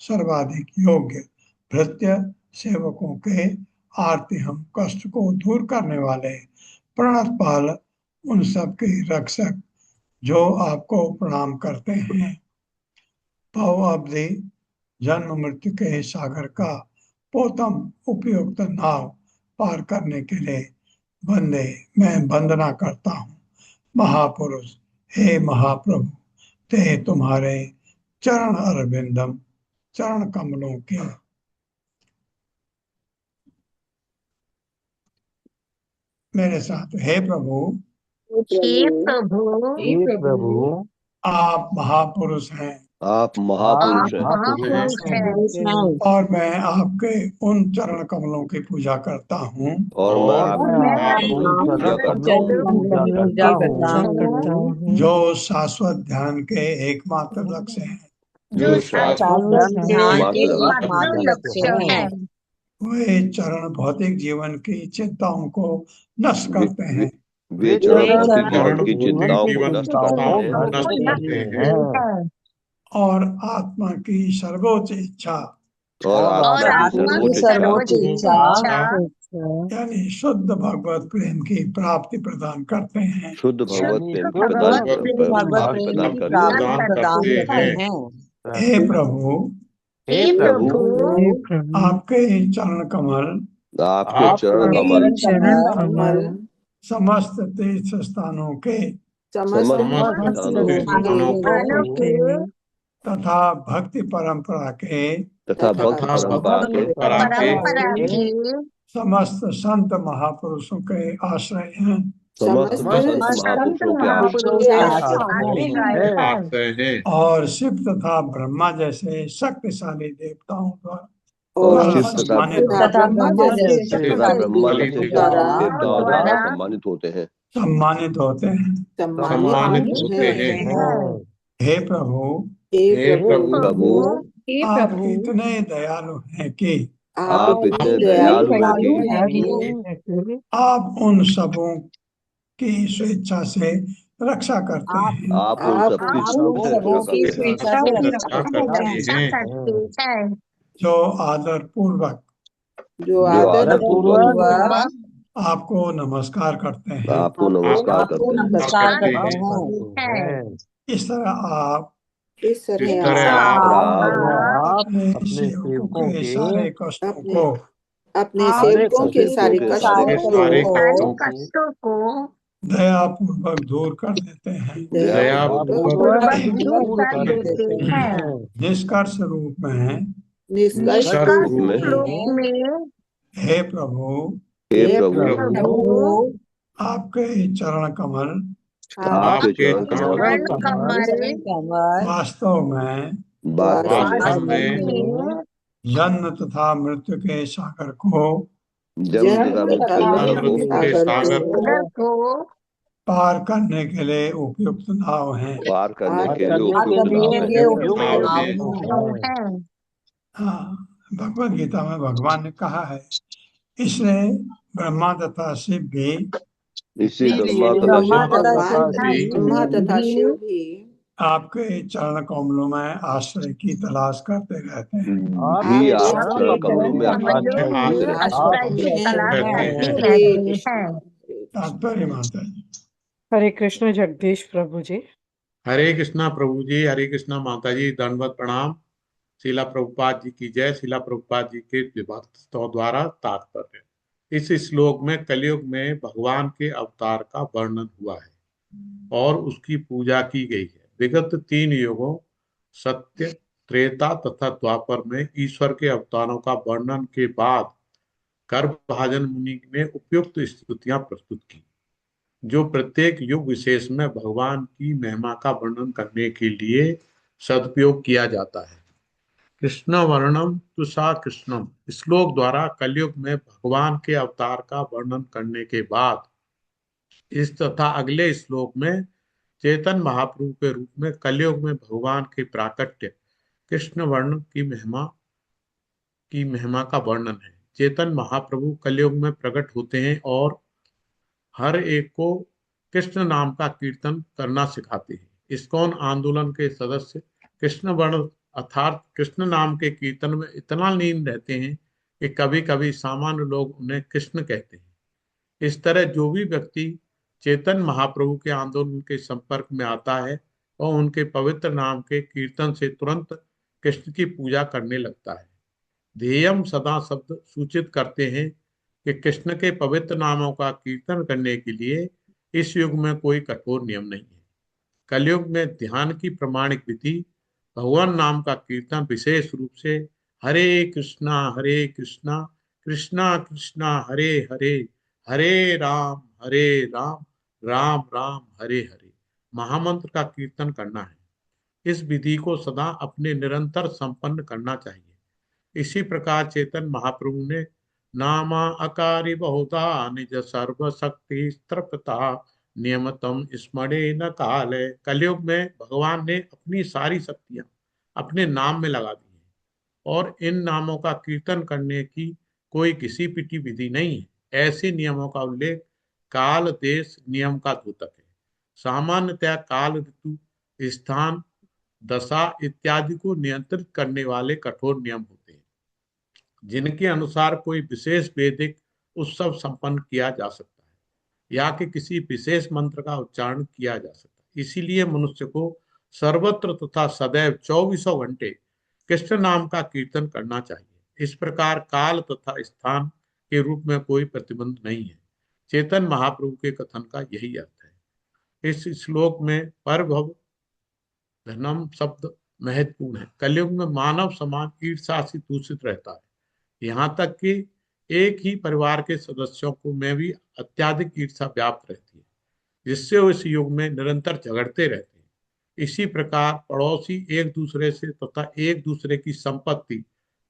सर्वाधिक योग्य भृत्य सेवकों के आरती हम कष्ट को दूर करने वाले प्रणतपाल उन सब के रक्षक जो आपको प्रणाम करते हैं। भव अवधि जन्म मृत्यु के सागर का पोतम उपयुक्त नाव पार करने के लिए बंदे मैं वंदना करता हूँ। महापुरुष हे महाप्रभु ते तुम्हारे चरण अरविंदम चरण कमलों के मेरे साथ। हे प्रभु, हे प्रभु, हे प्रभु, आप महापुरुष हैं आप आप महापुरुष हैं महापुरुष हैं और मैं आपके उन चरण कमलों की पूजा करता हूँ और मैं और आपके मैं चरण कमलों की आपके पूजा चरण करता हूँ कमलों की पूजा करता हूँ, जो शाश्वत ध्यान के एकमात्र लक्ष्य हैं। जो जो शाश्वत शाश्वत ध्यान के एकमात्र एकमात्र लक्ष्य लक्ष्य हैं। है। वे चरण भौतिक जीवन की चिंताओं को नष्ट करते हैं वे चरण वे भौतिक जीवन चरण की चिंताओं को भौतिक नष्ट चिंताओं करते को हैं नष्ट करते हैं और आत्मा की सर्वोच्च इच्छा और और और आत्मा की आत्मा की सर्वोच्च इच्छा सर्वोच्च इच्छा यानी शुद्ध भगवत प्रेम की प्राप्ति प्रदान करते हैं। शुद्ध भगवत यानी प्रेम की शुद्ध प्राप्ति प्रदान करते हैं। हे प्रभु, हे हे प्रभु, प्रभु, आपके चरण कमल आपके चरण आपके कमल चरण कमल समस्त तीर्थ स्थानों के समस्त समस्त स्थानों के स्थानों स्थानों के के तथा भक्ति परंपरा के तथा भक्त परंपरा के परंपरा के समस्त संत महापुरुषों के आश्रय हैं। समस्त संत संत महापुरुषों के महापुरुषों आश्रय के आश्रय हैं। और शिव तथा ब्रह्मा जैसे शक्तिशाली देवताओं द्वारा और शिव तथा सम्मानित ब्रह्मा जैसे शक्तिशाली देवताओं द्वारा सम्मानित होते हैं। सम्मानित होते हैं। हे प्रभु, प्रभु, आप इतने दयालु हैं कि आप इतने दयालु हैं कि आप उन सबों की स्वेच्छा से रक्षा करते हैं। आप उन सबकी रक्षा करते हैं जो आदर पूर्वक जो आदर पूर्वक आपको नमस्कार करते हैं। आपको नमस्कार करते हैं। इस तरह आप आप अपने अपने सेवकों सेवकों के के सारे कष्टों को अपने सेवकों के सारे कष्टों को दयापूर्वक दूर कर देते हैं। दूर कर देते हैं। निष्कर्ष रूप में निष्कर्ष रूप में हे प्रभु, हे प्रभु, प्रभु, आपके चरण कमल आपके चरण कमल वास्तव में जन्म तथा मृत्यु के सागर को सागर को पार करने के लिए उपयुक्त नाव हैं। पार करने के लिए उपयुक्त नाव है। हाँ, भगवत गीता में भगवान ने कहा है, इसलिए ब्रह्मा तथा शिव भी इसीलिए ब्रह्मा तथा शिव भी आपके चरण कमलों में आश्रय की तलाश करते रहते हैं। भी आप चरण कमलों में आश्रय की तलाश करते रहते हैं। तात्पर्य माता जी। हरे कृष्ण जगदीश प्रभु जी। हरे कृष्णा प्रभु जी, हरे कृष्णा माता जी, दंडवत प्रणाम। शीला प्रभुपाद जी की जय। शीला प्रभुपाद जी के विभक्तों द्वारा तात्पर्य। इस श्लोक में कलयुग में भगवान के अवतार का वर्णन हुआ है और उसकी पूजा की गई है। विगत 3 युगों सत्य, त्रेता तथा द्वापर में ईश्वर के अवतारों का वर्णन के बाद गर्भभाजन मुनि ने उपयुक्त स्तुतियां प्रस्तुत की, जो प्रत्येक युग विशेष में भगवान की महिमा का वर्णन करने के लिए सदुपयोग किया जाता है। कृष्ण वर्णम तुषा कृष्णम श्लोक द्वारा कलयुग में भगवान के अवतार का वर्णन करने के बाद इस तथा अगले श्लोक में चेतन महाप्रभु के रूप में कलयुग में भगवान के प्राकट्य कृष्ण वर्ण की महिमा का वर्णन है। चेतन महाप्रभु कलयुग में प्रकट होते हैं और हर एक को कृष्ण नाम का कीर्तन करना सिखाते हैं। इस्कॉन आंदोलन के सदस्य कृष्ण वर्ण अर्थात कृष्ण नाम के कीर्तन में इतना लीन रहते हैं कि कभी कभी सामान्य लोग उन्हें कृष्ण कहते हैं। इस तरह जो भी व्यक्ति चेतन महाप्रभु के आंदोलन के संपर्क में आता है और उनके पवित्र नाम के कीर्तन से तुरंत कृष्ण की पूजा करने लगता है। ध्येयम सदा शब्द सूचित करते हैं कि कृष्ण के पवित्र नामों का कीर्तन करने के लिए इस युग में कोई कठोर नियम नहीं है। कलयुग में ध्यान की प्रमाणिक विधि भगवान नाम का कीर्तन विशेष रूप से हरे कृष्णा कृष्णा कृष्णा हरे हरे हरे राम हरे राम, राम राम हरे हरे महामंत्र का कीर्तन करना है। इस विधि को सदा अपने निरंतर संपन्न करना चाहिए। इसी प्रकार चैतन्य महाप्रभु ने नामा अकारि बहुधा निज सर्वशक्ति तृप्ता नियमतम स्मरे न काले। कलयुग में भगवान ने अपनी सारी शक्तियां अपने नाम में लगा दी हैं और इन नामों का कीर्तन करने की कोई किसी पिटी विधि नहीं है। ऐसे नियमों का उल्लेख काल देश नियम का द्योतक है। सामान्यतः काल ऋतु स्थान दशा इत्यादि को नियंत्रित करने वाले कठोर नियम होते हैं जिनके अनुसार कोई विशेष वैदिक उत्सव संपन्न किया जा सकता है या कि किसी विशेष मंत्र का उच्चारण किया जा सकता है। इसीलिए मनुष्य को सर्वत्र तथा सदैव 24 घंटे कृष्ण नाम का कीर्तन करना चाहिए। इस प्रकार काल तथा स्थान के रूप में कोई प्रतिबंध नहीं है। चेतन महाप्रभु के कथन का यही अर्थ है। इस श्लोक में परभव धनम शब्द महत्वपूर्ण है। कलयुग में मानव समाज ईर्ष्या से दूषित रहता है, यहाँ तक कि एक ही परिवार के सदस्यों को में भी अत्यधिक ईर्ष्या व्याप्त रहती है, जिससे वो इस युग में निरंतर झगड़ते रहते हैं। इसी प्रकार पड़ोसी एक दूसरे से तथा एक दूसरे की संपत्ति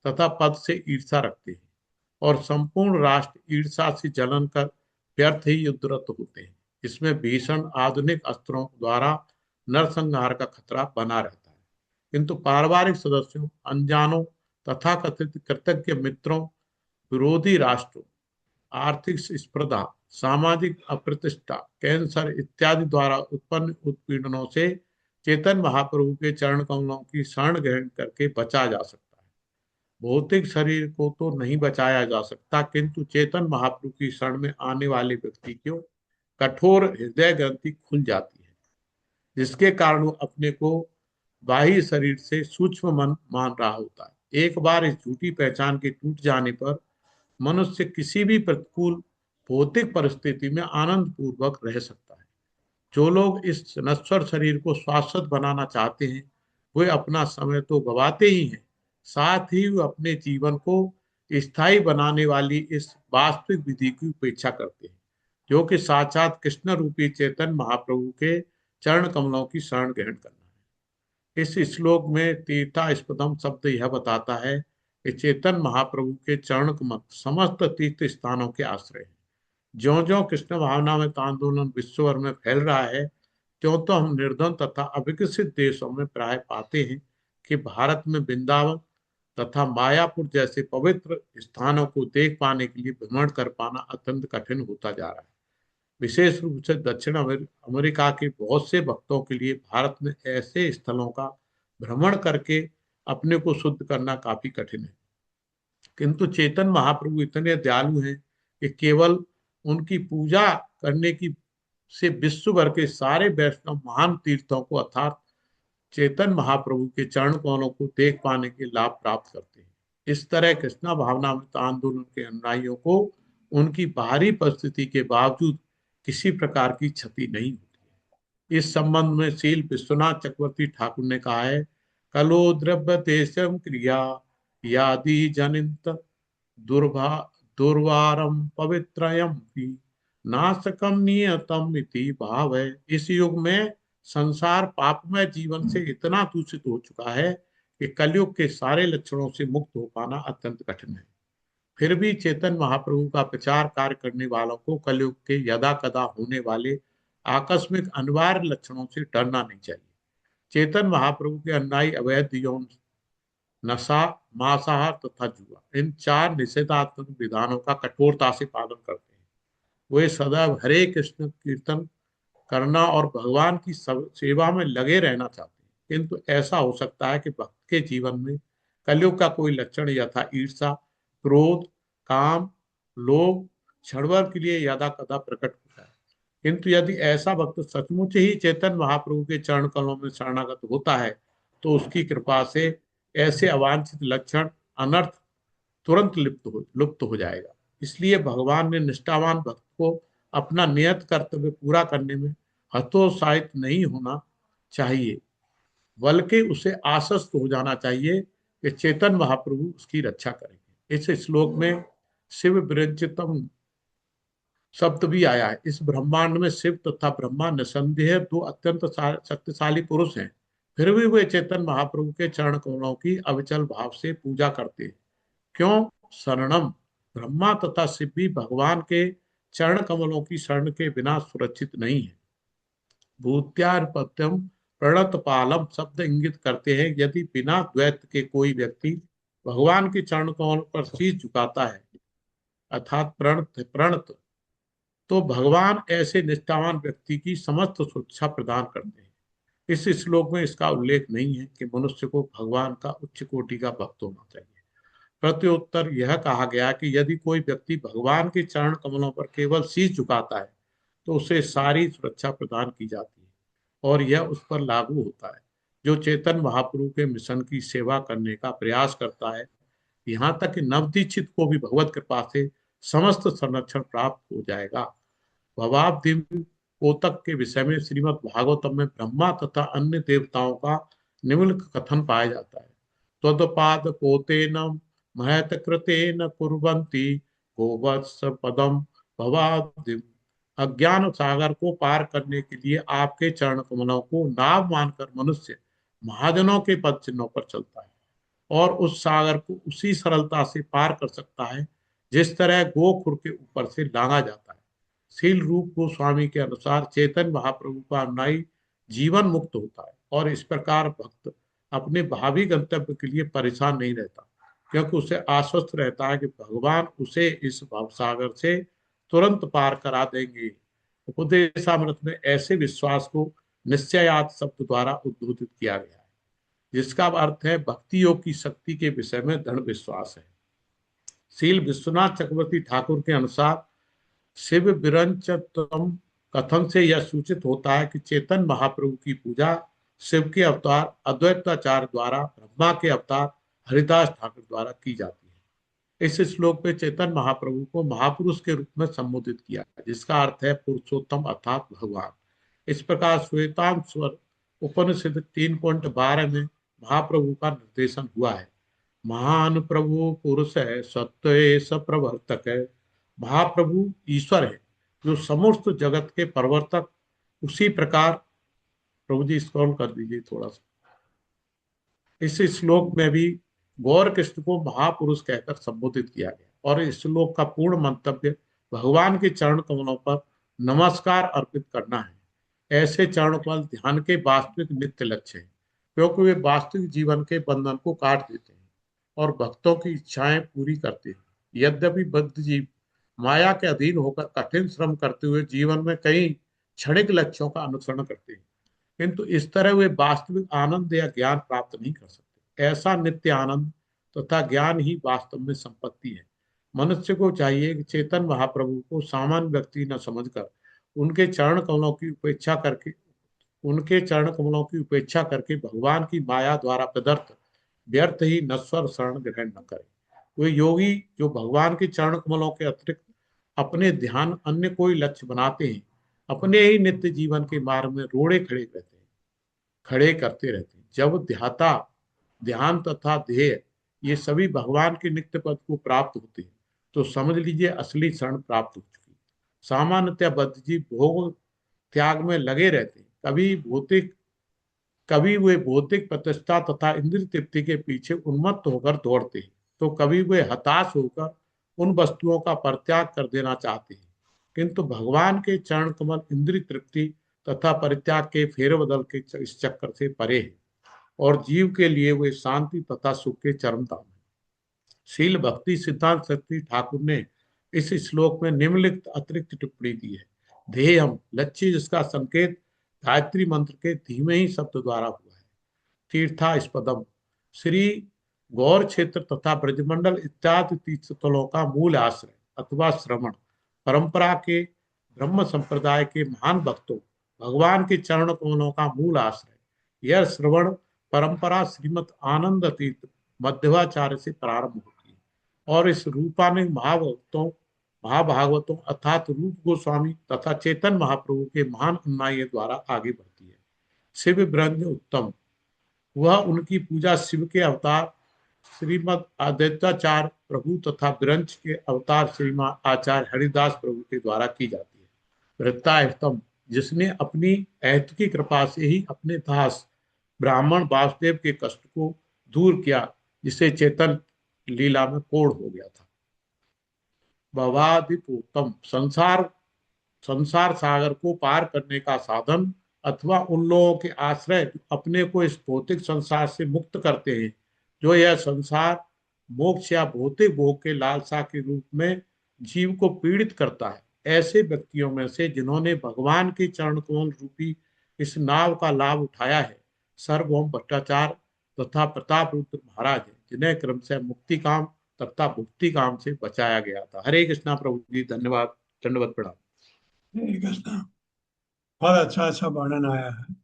तथा पद से ईर्ष्या रखते हैं और संपूर्ण राष्ट्र ईर्ष्या से जलन कर व्यर्थ ही युद्धरत होते हैं। इसमें भीषण आधुनिक अस्त्रों द्वारा नरसंहार का खतरा बना रहता है, किंतु पारिवारिक सदस्यों, अनजानों तथा कथित कृतज्ञ मित्रों, विरोधी राष्ट्रों, आर्थिक स्पर्धा, सामाजिक अप्रतिष्ठा, कैंसर इत्यादि द्वारा उत्पन्न उत्पीड़नों से चेतन महाप्रभु के चरण कमलों की शरण ग्रहण करके बचा जा सकता है। भौतिक शरीर को तो नहीं बचाया जा सकता, किंतु चेतन महाप्रभु की शरण में आने वाले व्यक्ति को कठोर हृदय ग्रंथि खुल जाती है, जिसके कारण वो अपने को बाह्य शरीर से सूक्ष्म मन मान रहा होता है। एक बार इस झूठी पहचान के टूट जाने पर मनुष्य किसी भी प्रतिकूल भौतिक परिस्थिति में आनंद पूर्वक रह सकता है। जो लोग इस नश्वर शरीर को शाश्वत बनाना चाहते हैं वे अपना समय तो गवाते ही हैं, साथ ही वे अपने जीवन को स्थायी बनाने वाली इस वास्तविक विधि की उपेक्षा करते हैं, जो कि साक्षात कृष्ण रूपी चेतन महाप्रभु के चरण कमलों की शरण ग्रहण करना है। इस श्लोक में तीर्थास्पदम शब्द यह बताता है कि चेतन महाप्रभु के चरण कमल समस्त तीर्थ स्थानों के आश्रय हैं। ज्यो ज्यो कृष्ण भावना में आंदोलन विश्व भर में फैल रहा है, त्यों तो हम निर्धन तथा अविकसित देशों में प्राय पाते हैं कि भारत में वृंदावन तथा मायापुर जैसे पवित्र स्थानों को देख पाने के लिए भ्रमण कर पाना अत्यंत कठिन होता जा रहा है। विशेष रूप से दक्षिण अमेरिका के बहुत से भक्तों के लिए भारत में ऐसे स्थलों का भ्रमण करके अपने को शुद्ध करना काफी कठिन है, किंतु चेतन महाप्रभु इतने दयालु हैं कि केवल उनकी पूजा करने की से विश्व भर के सारे वैष्णव महान तीर्थों को अर्थात चेतन महाप्रभु के चरण कमलों को देख पाने के लाभ प्राप्त करते हैं। इस तरह कृष्णा भावनामृत आंदोलन के अनुयायियों को उनकी बाहरी परिस्थिति के बावजूद किसी प्रकार की क्षति नहीं होती है। इस संबंध में शील विश्वनाथ चक्रवर्ती ठाकुर ने कहा है, कलो द्रव्य देशम क्रिया यादि जनित दुर्वारम पवित्रयम नाशकम नियतम इति भाव है। इस युग में संसार पापमय जीवन से इतना दूषित हो चुका है कि कलयुग के सारे लक्षणों से मुक्त हो पाना अत्यंत कठिन है। फिर भी चेतन महाप्रभु का प्रचार कार्य करने वालों को कलयुग के यदा कदा होने वाले आकस्मिक अनिवार्य लक्षणों से डरना नहीं चाहिए। चेतन महाप्रभु के अनुयायी अवैध यौन, नशा, मांसाहार तथा जुआ, इन 4 निषेधात्मक विधानों का कठोरता से पालन करते हैं। वे सदैव हरे कृष्ण कीर्तन करना और भगवान की सेवा में लगे रहना चाहते हैं, किंतु ऐसा हो सकता है कि भक्त के जीवन में कलयुग का कोई लक्षण यथा ईर्षा, क्रोध, काम, लोभ, क्षणभर के लिए यदा कदा प्रकट होता है। किंतु यदि ऐसा भक्त सचमुच ही चेतन महाप्रभु के चरण कमलों में शरणागत होता है तो उसकी कृपा से ऐसे अवांछित लक्षण, अनर्थ तुरंत लुप्त हो जाएगा। इसलिए भगवान ने निष्ठावान भक्त को अपना नियत कर्तव्य पूरा करने में हतोत्साहित नहीं होना चाहिए, बल्कि उसे आश्वस्त हो जाना चाहिए कि चेतन महाप्रभु उसकी रक्षा करेंगे। इस श्लोक में शिव विरचितम शब्द भी आया है। इस ब्रह्मांड में शिव तथा ब्रह्मा निसंदेह दो अत्यंत शक्तिशाली पुरुष हैं, फिर भी वे चेतन महाप्रभु के चरण कमलों की अविचल भाव से पूजा करते हैं। क्यों? शरणम, ब्रह्मा तथा शिव भी भगवान के चरण कमलों की शरण के बिना सुरक्षित नहीं है। भूत्यारपत्यम प्रणत पालम शब्द इंगित करते हैं यदि बिना द्वैत के कोई व्यक्ति भगवान के चरण कमल पर शीश झुकाता है अर्थात प्रणत प्रणत, तो भगवान ऐसे निष्ठावान व्यक्ति की समस्त सुरक्षा प्रदान करते हैं। इस श्लोक में इसका उल्लेख नहीं है कि मनुष्य को भगवान का उच्च कोटि का भक्त होना चाहिए। प्रत्युत्तर यह कहा गया कि यदि कोई व्यक्ति भगवान के चरण कमलों पर केवल शीश झुकाता है तो उसे सारी सुरक्षा प्रदान की जाती है और यह उस पर लागू होता है जो चेतन महाप्रभु के मिशन की सेवा करने का प्रयास करता है। यहाँ तक कि नवदीक्षित को भी भगवत कृपा से समस्त संरक्षण प्राप्त हो जाएगा। भवाब्धिम कोतक के विषय में श्रीमद् भागवतम में ब्रह्मा तथा अन्य देवताओं का निम्न कथन पाया जाता है। त्वदपाद पोतेन महत कृतेन कुर्वन्ति गोवत्स पदम भवाब्धिम। अज्ञान सागर को पार करने के लिए आपके चरण कमलों को नाव मानकर मनुष्य महाजनों के पद चिन्हों पर चलता है और उस सागर को उसी सरलता से पार कर सकता है जिस तरह गोखुर के ऊपर से लांघा जाता है। शील रूप गोस्वामी के अनुसार चेतन महाप्रभु का अनुयायी जीवन मुक्त होता है और इस प्रकार भक्त अपने भावी गंतव्य के लिए परेशान नहीं रहता, क्योंकि उसे आश्वस्त रहता है कि भगवान उसे इस भवसागर से तुरंत पार करा देंगे। उपदेशामृत में ऐसे विश्वास को निश्चयात शब्द द्वारा उद्बोधित किया गया है, जिसका अर्थ है भक्ति योग की शक्ति के विषय में दृढ़ विश्वास है। श्रील विश्वनाथ चक्रवर्ती ठाकुर के अनुसार शिव विरंचतम कथन से यह सूचित होता है कि चेतन महाप्रभु की पूजा शिव के अवतार अद्वैताचार्य द्वारा ब्रह्मा के अवतार हरिदास ठाकुर द्वारा की जाती है। इस श्लोक में चेतन महाप्रभु को महापुरुष के रूप में संबोधित किया है, जिसका अर्थ है पुरुषोत्तम अर्थात भगवान। इस प्रकार श्वेतांग स्वर उपनिषद 3.12 में महाप्रभु का निर्देशन हुआ है। महान प्रभु पुरुष है, सत्य स प्रवर्तक है। महाप्रभु ईश्वर है जो समस्त जगत के प्रवर्तक। उसी प्रकार प्रभु जी स्क्रॉल कर दीजिए थोड़ा सा। इस श्लोक में भी गौर कृष्ण को महापुरुष कहकर संबोधित किया गया और इस श्लोक का पूर्ण मंतव्य भगवान के चरण कमलों पर नमस्कार अर्पित करना है। ऐसे चरण कमल ध्यान के वास्तविक नित्य लक्ष्य है, क्योंकि वे वास्तविक जीवन के बंधन को काट देते हैं और भक्तों की इच्छाएं पूरी करते हैं। यद्यपि बद्ध जीव माया के अधीन होकर कठिन श्रम करते हुए जीवन में कई क्षणिक लक्ष्यों का अनुसरण करते हैं, किंतु इस तरह वे वास्तविक आनंद या ज्ञान प्राप्त नहीं कर सकते। ऐसा नित्य आनंद तथा ज्ञान ही वास्तव में संपत्ति है। मनुष्य को चाहिए कि चेतन महाप्रभु को सामान्य व्यक्ति न समझकर उनके चरण कमलों की उपेक्षा करके भगवान की माया द्वारा प्रदत्त व्यर्थ ही नश्वर शरण ग्रहण न करे। वे योगी जो भगवान के चरण कमलों के अतिरिक्त अपने ध्येय अन्य कोई लक्ष्य बनाते हैं, अपने ही नित्य जीवन के मार्ग में रोड़े खड़े करते रहते हैं। जब ध्यान तथा ध्येय ये सभी भगवान के नित्य पद को प्राप्त होते हैं तो समझ लीजिए असली शरण प्राप्त हो चुकी है। सामान्यतः बद्ध जीव भोग त्याग में लगे रहते हैं। कभी वे भौतिक प्रतिष्ठा तथा इंद्रिय तृप्ति के पीछे उन्मत्त होकर दौड़ते हैं, तो कभी वे हताश होकर उन वस्तुओं का परित्याग कर देना चाहते हैं। किंतु भगवान के चरण कमल इंद्रिय तृप्ति तथा परित्याग के फेरबदल के इस चक्कर से परे है और जीव के लिए वे शांति तथा सुख के चरम धाम है। शील भक्ति सिद्धांत सरस्वती ठाकुर ने इस श्लोक में निम्नलिखित अतिरिक्त टिप्पणी दी है। ध्येयम लक्ष्य, जिसका संकेत गायत्री मंत्र के धीमे ही शब्द द्वारा हुआ है। तीर्थास्पदम, श्री गौर क्षेत्र तथा ब्रजमंडल इत्यादि तीर्थस्थलों का मूल आश्रय अथवा श्रवण परंपरा के ब्रह्म संप्रदाय के महान भक्तों भगवान के चरण कमलों का मूल आश्रय। यह श्रवण परंपरा श्रीमद आनंद तीर्थ मध्वाचार्य से प्रारंभ होती है और इस रूपानिक महाभागवतों अर्थात रूप गोस्वामी तथा चेतन महाप्रभु के महान अनुयायियों द्वारा आगे बढ़ती है। शिव ब्रह्म उत्तम, वह उनकी पूजा शिव के अवतार श्रीमद आद्वैताचार्य प्रभु तथा ब्रंच के अवतार श्रीमान आचार्य हरिदास प्रभु के द्वारा की जाती है। वृत्तायतम, जिसने अपनी ऐत की कृपा से ही अपने दास ब्राह्मण वासुदेव के कष्ट को दूर किया, जिसे चेतन लीला में कोढ़ हो गया था। भवादिपूतम, संसार सागर को पार करने का साधन अथवा उन लोगों के आश्रय जो अपने को इस भौतिक संसार से मुक्त करते हैं, जो यह संसार मोक्ष या भौतिक भोग के लालसा के रूप में जीव को पीड़ित करता है, ऐसे व्यक्तियों में से जिन्होंने भगवान के चरण कमल रूपी इस नाव का लाभ उठाया है, सर्वभौम भट्टाचार्य तथा प्रताप रुद्र महाराज है, जिन्हें क्रमशः मुक्ति काम तथा भुक्ति काम से बचाया गया था। हरे कृष्णा प्रभु जी, धन्यवाद, दंडवत प्रणाम। हरे कृष्णा। बहुत अच्छा वर्णन आया है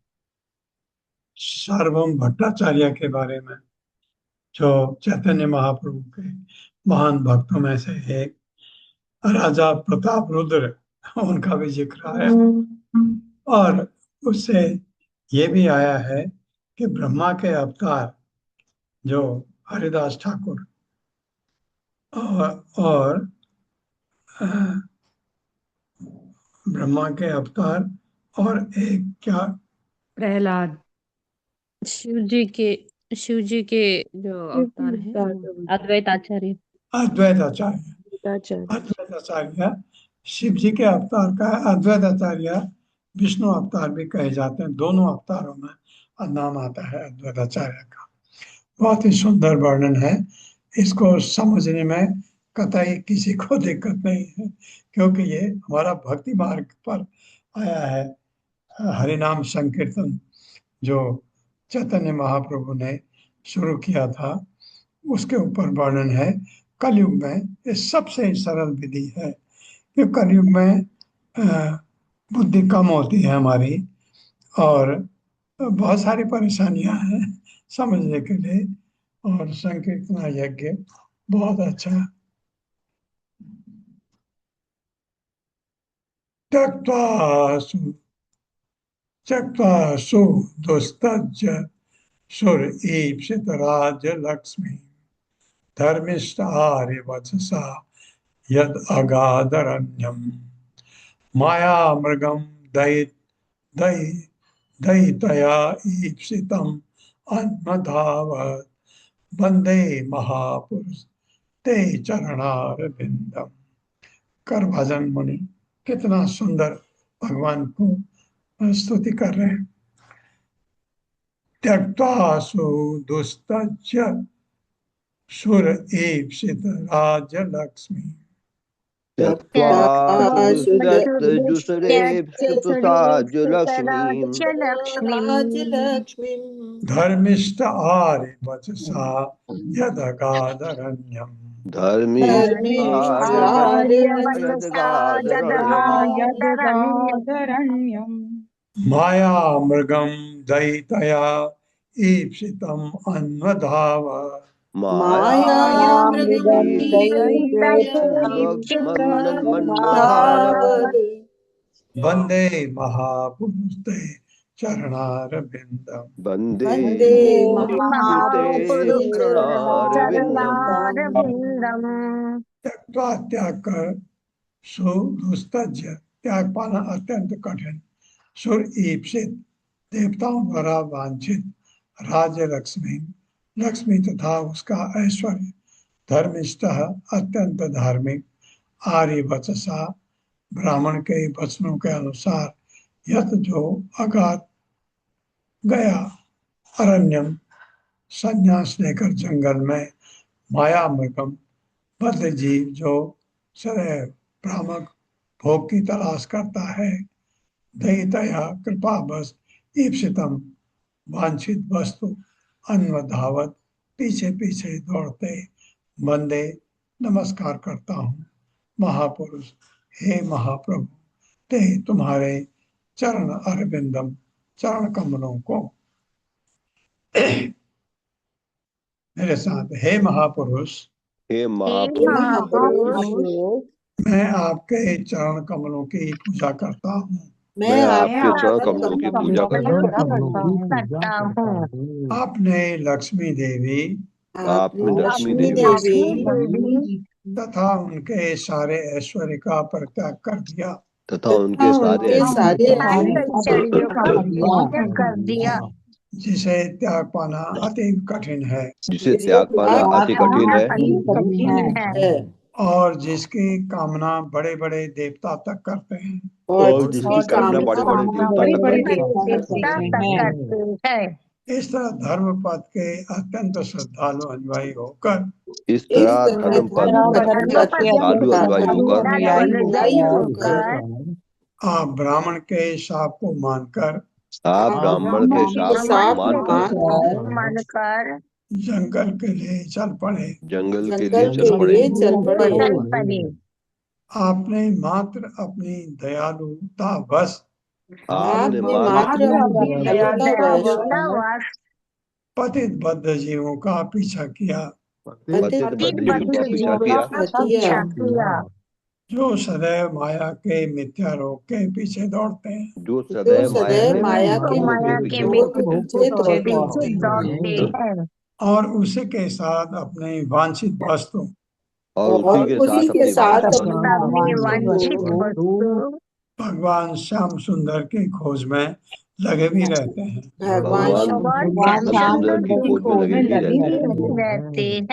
सार्वभौम भट्टाचार्य के बारे में, जो चैतन्य महाप्रभु के महान भक्तों में से एक राजा प्रताप रुद्र, उनका भी जिक्र आया। और उससे ये भी आया है कि ब्रह्मा के अवतार जो हरिदास ठाकुर और ब्रह्मा के अवतार और एक क्या, प्रहलाद, शिव जी के जो अवतार हैं अद्वैताचार्य। अद्वैताचार्य शिव जी के अवतार का अद्वैताचार्य विष्णु अवतार भी कहे जाते हैं। दोनों अवतारों में नाम आता है अद्वैताचार्य का। बहुत ही सुंदर वर्णन है। इसको समझने में कतई किसी को दिक्कत नहीं है, क्योंकि ये हमारा भक्ति मार्ग पर आया है। हरिनाम संकीर्तन जो चैतन्य महाप्रभु ने शुरू किया था, उसके ऊपर वर्णन है। कलयुग में ये सबसे सरल विधि है, कि कलयुग में बुद्धि कम होती है हमारी, और बहुत सारी परेशानियां हैं समझने के लिए, और संकीर्तना यज्ञ बहुत अच्छा। त्यक्त्वा सु दुस्तज सुर ईप्सित राज लक्ष्मी धर्मिष्ठ आर्य वचसा यद अगाधरण्यम माया मृगम दयितया ईप्सितम अन्मधावत् वंदे महापुरुष ते चरणारविंदम। करभाजन मुनि कितना सुंदर भगवान को स्तुति कर रहे हैं। त्यक्त्वा सु दुस्तज सुर ईप्सित राज लक्ष्मी धर्मिष्ठ आर्य वचसा यदगाधरण्यम माया मृगम दयितया ईप्सितम अन्वधावत् वंदे महापुरुष ते चरणारविंदम। त्यक्त्वा, त्याग कर, सुदुस्तज, त्याग पाना अत्यंत कठिन, सुर ईप्सित, देवताओं द्वारा वांछित, राज्य लक्ष्मी, लक्ष्मी तथा उसका ऐश्वर्य, धर्मिष्ठ, अत्यंत धार्मिक, आर्य वचसा, ब्राह्मण के वचनों के अनुसार, यत जो अगाध गया, अरण्यम, संन्यास लेकर जंगल में, माया मृगम, बद्ध जीव जो सदैव भ्रामक भोग की तलाश करता है, दयितया कृपा बस, ईप्सितम, वांछित वस्तु, अन्वधावत, पीछे पीछे दौड़ते, वंदे, नमस्कार करता हूँ, महापुरुष, हे महाप्रभु, ते तुम्हारे चरण अरविंदम, चरण कमलों को। मेरे साथ, हे महापुरुष, मैं आपके चरण कमलों की पूजा करता हूँ। मैं आपके चरण कमलों की पूजा करता हूँ। आपने लक्ष्मी देवी आपने लक्ष्मी लक्ष्मी देवी तथा उनके सारे ऐश्वर्य का परित्याग कर दिया, तथा उनके सारे सारे सारी ऐश्वर्य ऐश्वर्यों का परित्याग कर दिया, जिसे त्याग पाना अति कठिन है, जिसे त्याग पाना अति कठिन है, अति कठिन है, और जिसकी कामना बड़े बड़े देवता तक करते हैं। और जिसकी कामना बड़े बड़े देवता तक करते हैं। देवता तक करते हैं। इस तरह धर्म पद के अत्यंत श्रद्धालु अनुयायी होकर इस तरह धर्म पद के श्रद्धालु अनुयायी होकर आप ब्राह्मण के शाप को मानकर आप ब्राह्मण के शाप को मानकर जंगल के लिए चल पड़े। जंगल के लिए चल पड़े। चल पड़े। आपने मात्र अपनी दयालुता बस आपने मात्र दयालुतावश पतित बद्ध जीवों का पीछा किया, पतित बद्ध जीवों का पीछा किया, जो सदैव माया के मिथ्या रोग के पीछे दौड़ते हैं, जो सदैव माया के माया के पीछे दौड़ते हैं और उसी के साथ अपने वांछित वस्तु और उसी के साथ अपनी वांछित वस्तु भगवान श्याम सुंदर की खोज में लगे भी रहते हैं। भगवान श्याम सुंदर की खोज में लगे भी रहते हैं।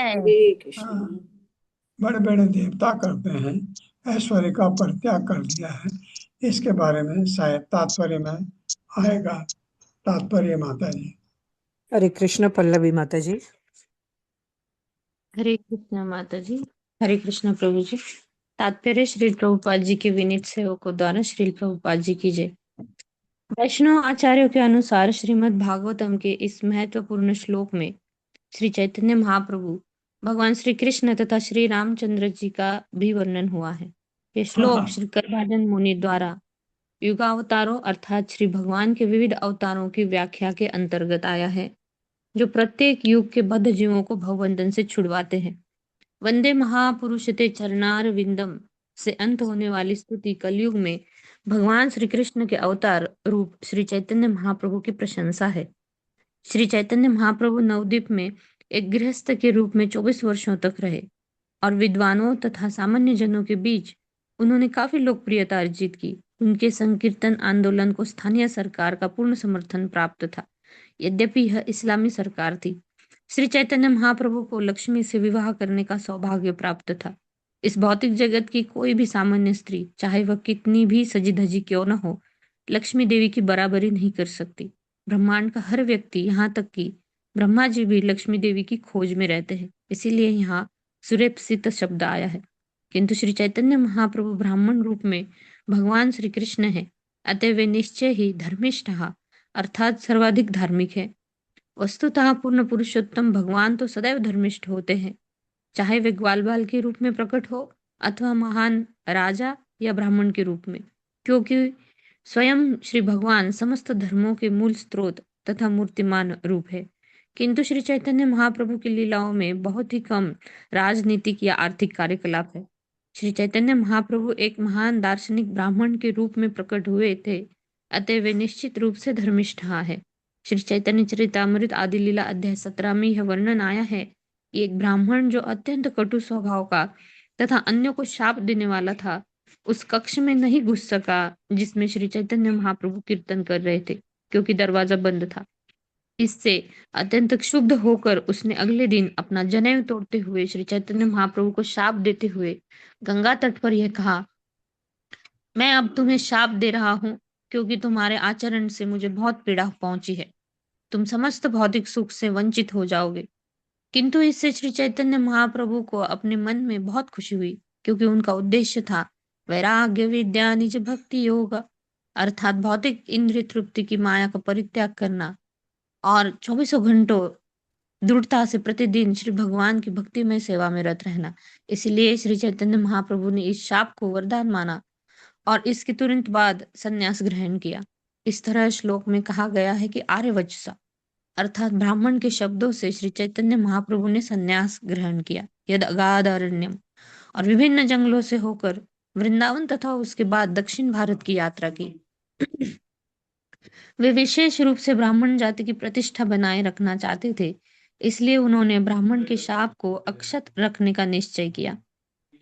बड़े बड़े देवता करते हैं, ऐश्वर्य का परित्याग कर दिया है। इसके बारे में शायद तात्पर्य में आएगा। तात्पर्य माता जी। हरे कृष्ण पल्लवी माता जी। हरे कृष्ण माता जी। हरे कृष्ण प्रभु जी। तात्पर्य श्री प्रभुपाद जी के विनीत सेवकों द्वारा श्री प्रभुपाद जी की जय। वैष्णव आचार्यों के अनुसार श्रीमद् भागवतम के इस महत्वपूर्ण श्लोक में श्री चैतन्य महाप्रभु, भगवान श्री कृष्ण तथा श्री रामचंद्र जी का भी वर्णन हुआ है। ये श्लोक श्री करभाजन मुनि द्वारा युगावतारों अर्थात श्री भगवान के विविध अवतारों की व्याख्या के अंतर्गत आया है, जो प्रत्येक युग के बद्ध जीवों को भवबंधन से छुड़वाते हैं। वंदे महापुरुषते चरणार विंदम से अंत होने वाली स्तुति कलयुग में भगवान श्री कृष्ण के अवतार रूप श्री चैतन्य महाप्रभु की प्रशंसा है। श्री चैतन्य महाप्रभु नवद्वीप में एक गृहस्थ के रूप में 24 वर्षों तक रहे और विद्वानों तथा सामान्य जनों के बीच उन्होंने काफी लोकप्रियता अर्जित की। उनके संकीर्तन आंदोलन को स्थानीय सरकार का पूर्ण समर्थन प्राप्त था, यद्यपि यह इस्लामी सरकार थी। श्री चैतन्य महाप्रभु को लक्ष्मी से विवाह करने का सौभाग्य प्राप्त था। इस भौतिक जगत की कोई भी सामान्य स्त्री, चाहे वह कितनी भी सजी धजी क्यों न हो, लक्ष्मी देवी की बराबरी नहीं कर सकती। ब्रह्मांड का हर व्यक्ति, यहाँ तक कि ब्रह्मा जी भी लक्ष्मी देवी की खोज में रहते हैं, इसीलिए यहाँ सुरेप्सित शब्द आया है। किंतु श्री चैतन्य महाप्रभु ब्राह्मण रूप में भगवान श्री कृष्ण है, अतः वे निश्चय ही धर्मिष्ठ अर्थात सर्वाधिक धार्मिक है। वस्तुतः पूर्ण पुरुषोत्तम भगवान तो सदैव धर्मिष्ठ होते हैं, चाहे वे ग्वाल बाल के रूप में प्रकट हो अथवा महान राजा या ब्राह्मण के रूप में, क्योंकि स्वयं श्री भगवान समस्त धर्मों के मूल स्रोत तथा मूर्तिमान रूप है। किंतु श्री चैतन्य महाप्रभु की लीलाओं में बहुत ही कम राजनीतिक या आर्थिक कार्यकलाप है। श्री चैतन्य महाप्रभु एक महान दार्शनिक ब्राह्मण के रूप में प्रकट हुए थे, अतः वे निश्चित रूप से धर्मिष्ठ है। श्री चैतन्य चरितामृत आदि लीला अध्याय 17 में यह वर्णन आया है कि एक ब्राह्मण जो अत्यंत कटु स्वभाव का तथा अन्यों को शाप देने वाला था, उस कक्ष में नहीं घुस सका जिसमें श्री चैतन्य महाप्रभु कीर्तन कर रहे थे, क्योंकि दरवाजा बंद था। इससे अत्यंत क्षुब्ध होकर उसने अगले दिन अपना जनेऊ तोड़ते हुए श्री चैतन्य महाप्रभु को शाप देते हुए गंगा तट पर यह कहा, मैं अब तुम्हें शाप दे रहा हूँ, क्योंकि तुम्हारे आचरण से मुझे बहुत पीड़ा पहुंची है। तुम समस्त भौतिक सुख से वंचित हो जाओगे। किंतु इससे श्री चैतन्य महाप्रभु को अपने मन में बहुत खुशी हुई, क्योंकि उनका उद्देश्य था वैराग्य विद्या निज भक्ति योग, अर्थात भौतिक इंद्रिय तृप्ति की माया का परित्याग करना और 24 घंटों दृढ़ता से प्रतिदिन श्री भगवान की भक्ति में सेवा में रत रहना। इसलिए श्री चैतन्य महाप्रभु ने इस शाप को वरदान माना और इसके तुरंत बाद संन्यास ग्रहण किया। इस तरह श्लोक में कहा गया है कि आर्यवचसा अर्थात ब्राह्मण के शब्दों से श्री चैतन्य महाप्रभु ने संन्यास ग्रहण किया, यद अगाध अरण्यम, और विभिन्न जंगलों से होकर वृंदावन तथा उसके बाद दक्षिण भारत की यात्रा की। वे विशेष रूप से ब्राह्मण जाति की प्रतिष्ठा बनाए रखना चाहते थे, इसलिए उन्होंने ब्राह्मण के शाप को अक्षत रखने का निश्चय किया।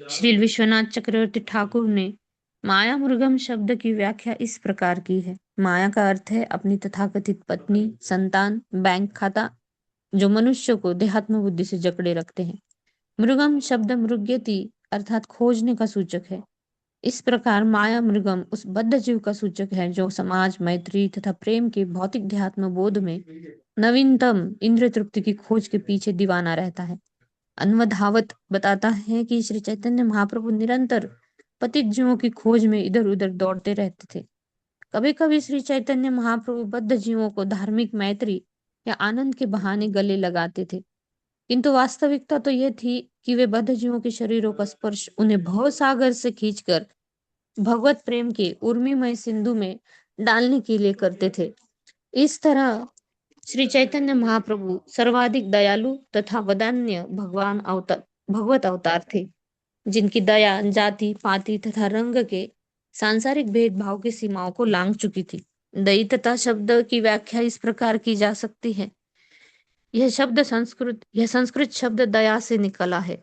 श्री विश्वनाथ चक्रवर्ती ठाकुर ने माया मृगम शब्द की व्याख्या इस प्रकार की है। माया का अर्थ है अपनी तथाकथित पत्नी, संतान, बैंक खाता, जो मनुष्य को देहात्म बुद्धि से जकड़े रखते हैं। मृगम शब्द मृग्यति अर्थात खोजने का सूचक है। इस प्रकार माया मृगम उस बद्ध जीव का सूचक है जो समाज, मैत्री तथा प्रेम के भौतिक देहात्म बोध में नवीनतम इंद्रिय तृप्ति की खोज के पीछे दीवाना रहता है। अन्वधावत बताता है कि श्री चैतन्य महाप्रभु निरंतर पतित जीवों की खोज में इधर उधर दौड़ते रहते थे। कभी कभी श्री चैतन्य महाप्रभु बद्ध जीवों को धार्मिक मैत्री या आनंद के बहाने गले लगाते थे, किंतु वास्तविकता तो यह थी कि वे बद्ध जीवों के शरीरों का स्पर्श उन्हें भव सागर से खींचकर भगवत प्रेम के उर्मिमय सिंधु में डालने के लिए करते थे। इस तरह श्री चैतन्य महाप्रभु सर्वाधिक दयालु तथा वदान्य भगवत अवतार थे, जिनकी दया जाति, पाति तथा रंग के सांसारिक भेदभाव की सीमाओं को लांघ चुकी थी। दयितता शब्द की व्याख्या इस प्रकार की जा सकती है। यह संस्कृत शब्द दया से निकला है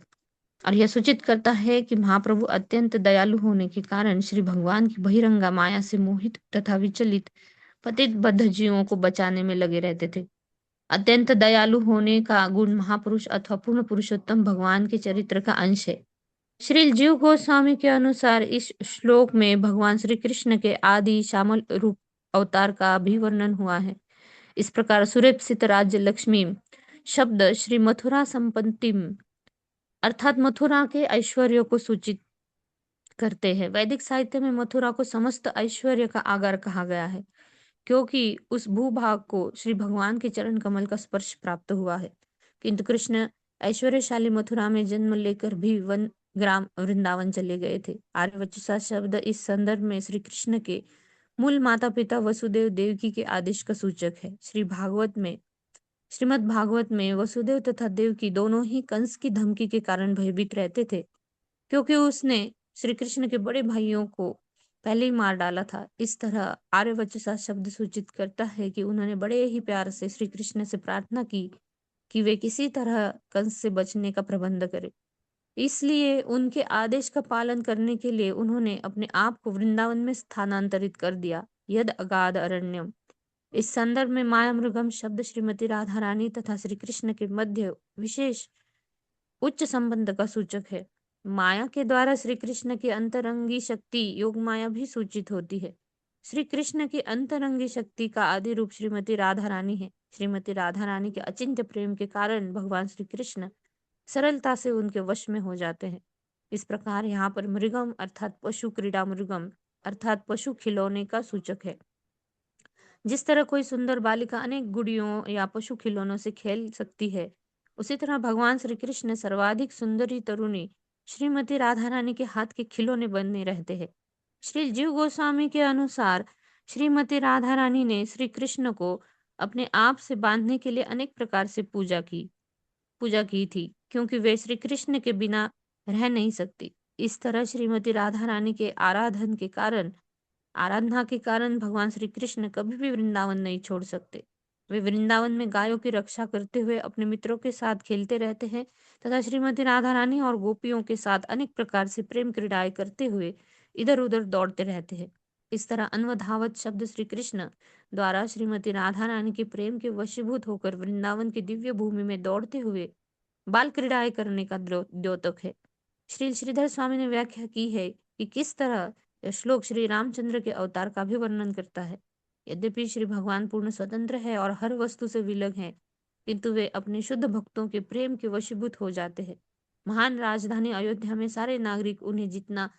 और यह सूचित करता है कि महाप्रभु अत्यंत दयालु होने के कारण श्री भगवान की बहिरंगा माया से मोहित तथा विचलित पतित बद्ध जीवों को बचाने में लगे रहते थे। अत्यंत दयालु होने का गुण महापुरुष अथवा पूर्ण पुरुषोत्तम भगवान के चरित्र का अंश है। श्री जीव गोस्वामी के अनुसार इस श्लोक में भगवान श्री कृष्ण के आदि श्यामल रूप अवतार का भी वर्णन हुआ है। इस प्रकार सुरेप्सित राज्य लक्ष्मी शब्द श्री मथुरा संपत्तिम अर्थात मथुरा के ऐश्वर्य को सूचित करते हैं। वैदिक साहित्य में मथुरा को समस्त ऐश्वर्य का आगार कहा गया है, क्योंकि उस भूभाग को श्री भगवान के चरण कमल का स्पर्श प्राप्त हुआ है। किंतु कृष्ण ऐश्वर्यशाली मथुरा में जन्म लेकर भी वन ग्राम वृंदावन चले गए थे। आर्यवचसा शब्द इस संदर्भ में श्री कृष्ण के मूल माता पिता वसुदेव देवकी के आदेश का सूचक है। श्रीमद् भागवत में वसुदेव तथा देवकी दोनों ही कंस की धमकी के कारण भयभीत रहते थे, क्योंकि उसने श्री कृष्ण के बड़े भाइयों को पहले ही मार डाला था। इस तरह आर्यवचसा शब्द सूचित करता है कि उन्होंने बड़े ही प्यार से श्री कृष्ण से प्रार्थना की कि वे किसी तरह कंस से बचने का प्रबंध करें। इसलिए उनके आदेश का पालन करने के लिए उन्होंने अपने आप को वृंदावन में स्थानांतरित कर दिया। यद अगाध अरण्यम। इस संदर्भ में माया मृगम शब्द श्रीमती राधा रानी तथा श्री कृष्ण के मध्य विशेष उच्च संबंध का सूचक है। माया के द्वारा श्री कृष्ण की अंतरंगी शक्ति योग माया भी सूचित होती है। श्री कृष्ण की अंतरंगी शक्ति का आदि रूप श्रीमती राधा रानी है। श्रीमती राधा रानी के अचिंत्य प्रेम के कारण भगवान श्री कृष्ण सरलता से उनके वश में हो जाते हैं। इस प्रकार यहाँ पर मृगम अर्थात पशु, क्रीड़ा मृगम अर्थात पशु खिलौने का सूचक है। जिस तरह कोई सुंदर बालिका अनेक गुड़ियों या पशु खिलौनों से खेल सकती है, उसी तरह भगवान श्री कृष्ण सर्वाधिक सुंदरी तरुणी श्रीमती राधा रानी के हाथ के खिलौने बने रहते हैं। श्री जीव गोस्वामी के अनुसार श्रीमती राधा रानी ने श्री कृष्ण को अपने आप से बांधने के लिए अनेक प्रकार से पूजा की थी, क्योंकि वे श्री कृष्ण के बिना रह नहीं सकती। इस तरह श्रीमती राधा रानी के आराधना के कारण भगवान श्री कृष्ण कभी भी वृंदावन नहीं छोड़ सकते। वे वृंदावन में गायों की रक्षा करते हुए अपने मित्रों के साथ खेलते रहते हैं तथा श्रीमती राधा रानी और गोपियों के साथ अनेक प्रकार से प्रेम क्रीड़ाएं करते हुए इधर उधर दौड़ते रहते हैं। इस तरह अन्वधावत शब्द श्री कृष्ण द्वारा श्रीमती राधा रानी के प्रेम के वशीभूत होकर वृंदावन की दिव्य भूमि में दौड़ते हुए बाल क्रीड़ाएं करने का द्योतक है। श्री श्रीधर स्वामी ने व्याख्या की है कि किस तरह यह श्लोक श्री रामचंद्र के अवतार का भी वर्णन करता है। यद्यपि श्री भगवान पूर्ण स्वतंत्र है और हर वस्तु से विलग है, किंतु वे अपने शुद्ध भक्तों के प्रेम के वशीभूत हो जाते हैं। महान राजधानी अयोध्या में सारे नागरिक उन्हें जितना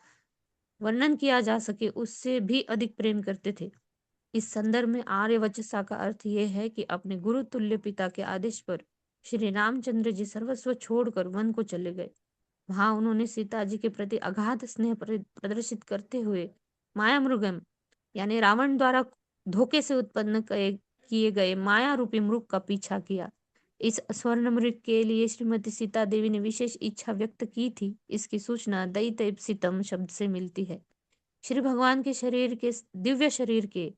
वर्णन किया जा सके उससे भी अधिक प्रेम करते थे। इस संदर्भ में आर्यवचसा का अर्थ यह है कि अपने गुरु तुल्य पिता के आदेश पर श्री रामचंद्र जी सर्वस्व छोड़कर वन को चले गए। वहां उन्होंने सीता जी के प्रति अगाध स्नेह प्रदर्शित करते हुए माया मृगम यानी रावण द्वारा धोखे से उत्पन्न किए गए माया रूपी मृग का पीछा किया। इस स्वर्ण मृग के लिए श्रीमती सीता देवी ने विशेष इच्छा व्यक्त की थी। इसकी सूचना दैत्यप्सितम शब्द से मिलती है। श्री भगवान के दिव्य शरीर के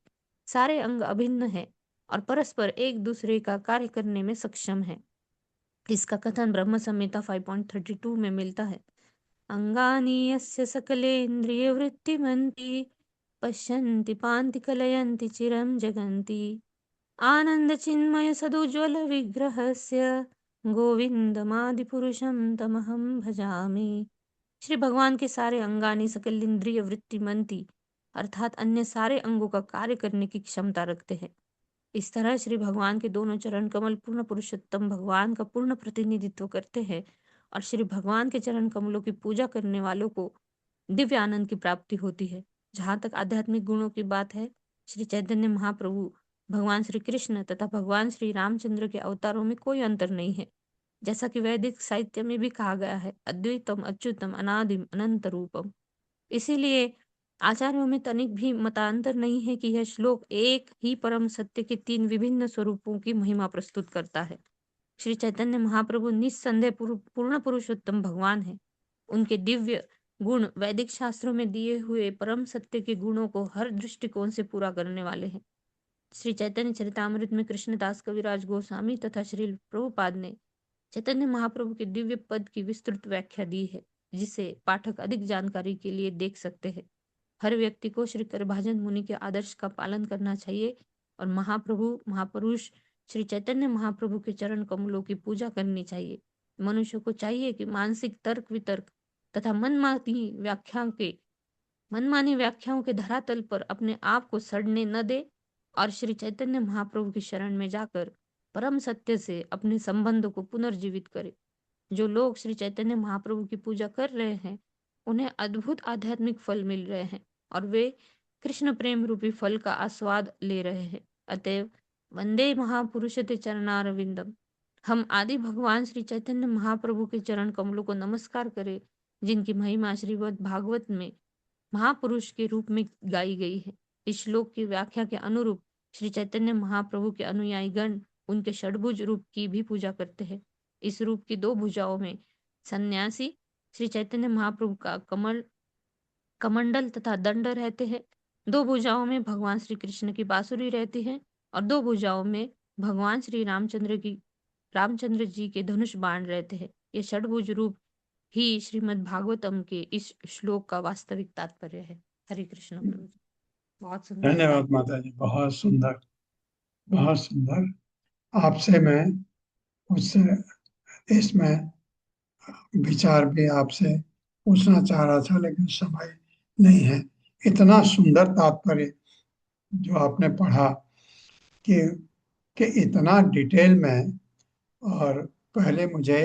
सारे अंग अभिन्न है और परस्पर एक दूसरे का कार्य करने में सक्षम है। इसका कथन ब्रह्म संहिता 5.32 में मिलता है। अंगानि यस्य सकलेन्द्रिय वृत्तिमन्ति पश्यन्ति पान्ति कलयन्ति चिरं जगन्ति आनंद चिन्मय सदुज्वल विग्रहस्य गोविंदमादिपुरुषं तमहं भजामि। श्री भगवान के सारे अंगानी सकल इंद्रिय वृत्तिमंती अर्थात अन्य सारे अंगों का कार्य करने की क्षमता रखते हैं। इस तरह श्री भगवान के दोनों चरण कमल पूर्ण पुरुषोत्तम भगवान का पूर्ण प्रतिनिधित्व करते हैं और श्री भगवान के चरण कमलों की पूजा करने वालों को दिव्य आनंद की प्राप्ति होती है। जहाँ तक आध्यात्मिक गुणों की बात है, श्री चैतन्य महाप्रभु, भगवान श्री कृष्ण तथा भगवान श्री रामचंद्र के अवतारों में कोई अंतर नहीं है। जैसा कि वैदिक साहित्य में भी कहा गया है, अद्वैतम अच्युतम अनादिम अनंत रूपम। इसीलिए आचार्यों में तनिक भी मतांतर नहीं है कि यह श्लोक एक ही परम सत्य के 3 विभिन्न स्वरूपों की महिमा प्रस्तुत करता है। श्री चैतन्य महाप्रभु निस्संदेह पूर्ण पुरुषोत्तम भगवान है। उनके दिव्य गुण वैदिक शास्त्रों में दिए हुए परम सत्य के गुणों को हर दृष्टिकोण से पूरा करने वाले हैं। श्री चैतन्य चरितामृत में कृष्णदास कविराज गोस्वामी तथा श्री प्रभुपाद ने चैतन्य महाप्रभु के दिव्य पद की विस्तृत व्याख्या दी है, जिसे पाठक अधिक जानकारी के लिए देख सकते हैं। हर व्यक्ति को श्री करभाजन मुनि के आदर्श का पालन करना चाहिए और महाप्रभु महापुरुष श्री चैतन्य महाप्रभु के चरण कमलों की पूजा करनी चाहिए। मनुष्य को चाहिए कि मानसिक तर्क वितर्क तथा मनमानी व्याख्याओं के धरातल पर अपने आप को सड़ने न दे और श्री चैतन्य महाप्रभु की शरण में जाकर परम सत्य से अपने संबंधों को पुनर्जीवित करे। जो लोग श्री चैतन्य महाप्रभु की पूजा कर रहे हैं, उन्हें अद्भुत आध्यात्मिक फल मिल रहे हैं और वे कृष्ण प्रेम रूपी फल का आस्वाद ले रहे हैं। अतएव वंदे महापुरुषते चरणारविंदम, हम आदि भगवान श्री चैतन्य महाप्रभु के चरण कमलों को नमस्कार करें, जिनकी महिमा श्रीमद् भागवत में महापुरुष के रूप में गाई गई है। इस श्लोक की व्याख्या के अनुरूप श्री चैतन्य महाप्रभु के अनुयायी गण उनके षड्भुज रूप की भी पूजा करते हैं। इस रूप की 2 भुजाओं में सन्यासी श्री चैतन्य महाप्रभु का कमंडल तथा दंड रहते हैं। 2 भुजाओं में भगवान श्री कृष्ण की बांसुरी रहती है और 2 भुजाओं में भगवान श्री रामचंद्र जी के धनुष बाण रहते हैं। ये षड्भुज रूप ही श्रीमद् भागवतम के इस श्लोक का वास्तविक तात्पर्य है। हरे कृष्ण प्रभु। बहुत सुंदर। धन्यवाद माता जी, बहुत सुंदर, बहुत सुंदर। आपसे मैं कुछ इसमें विचार भी आपसे पूछना चाह रहा था, लेकिन समय नहीं है। इतना सुंदर तात्पर्य जो आपने पढ़ा कि इतना डिटेल में, और पहले मुझे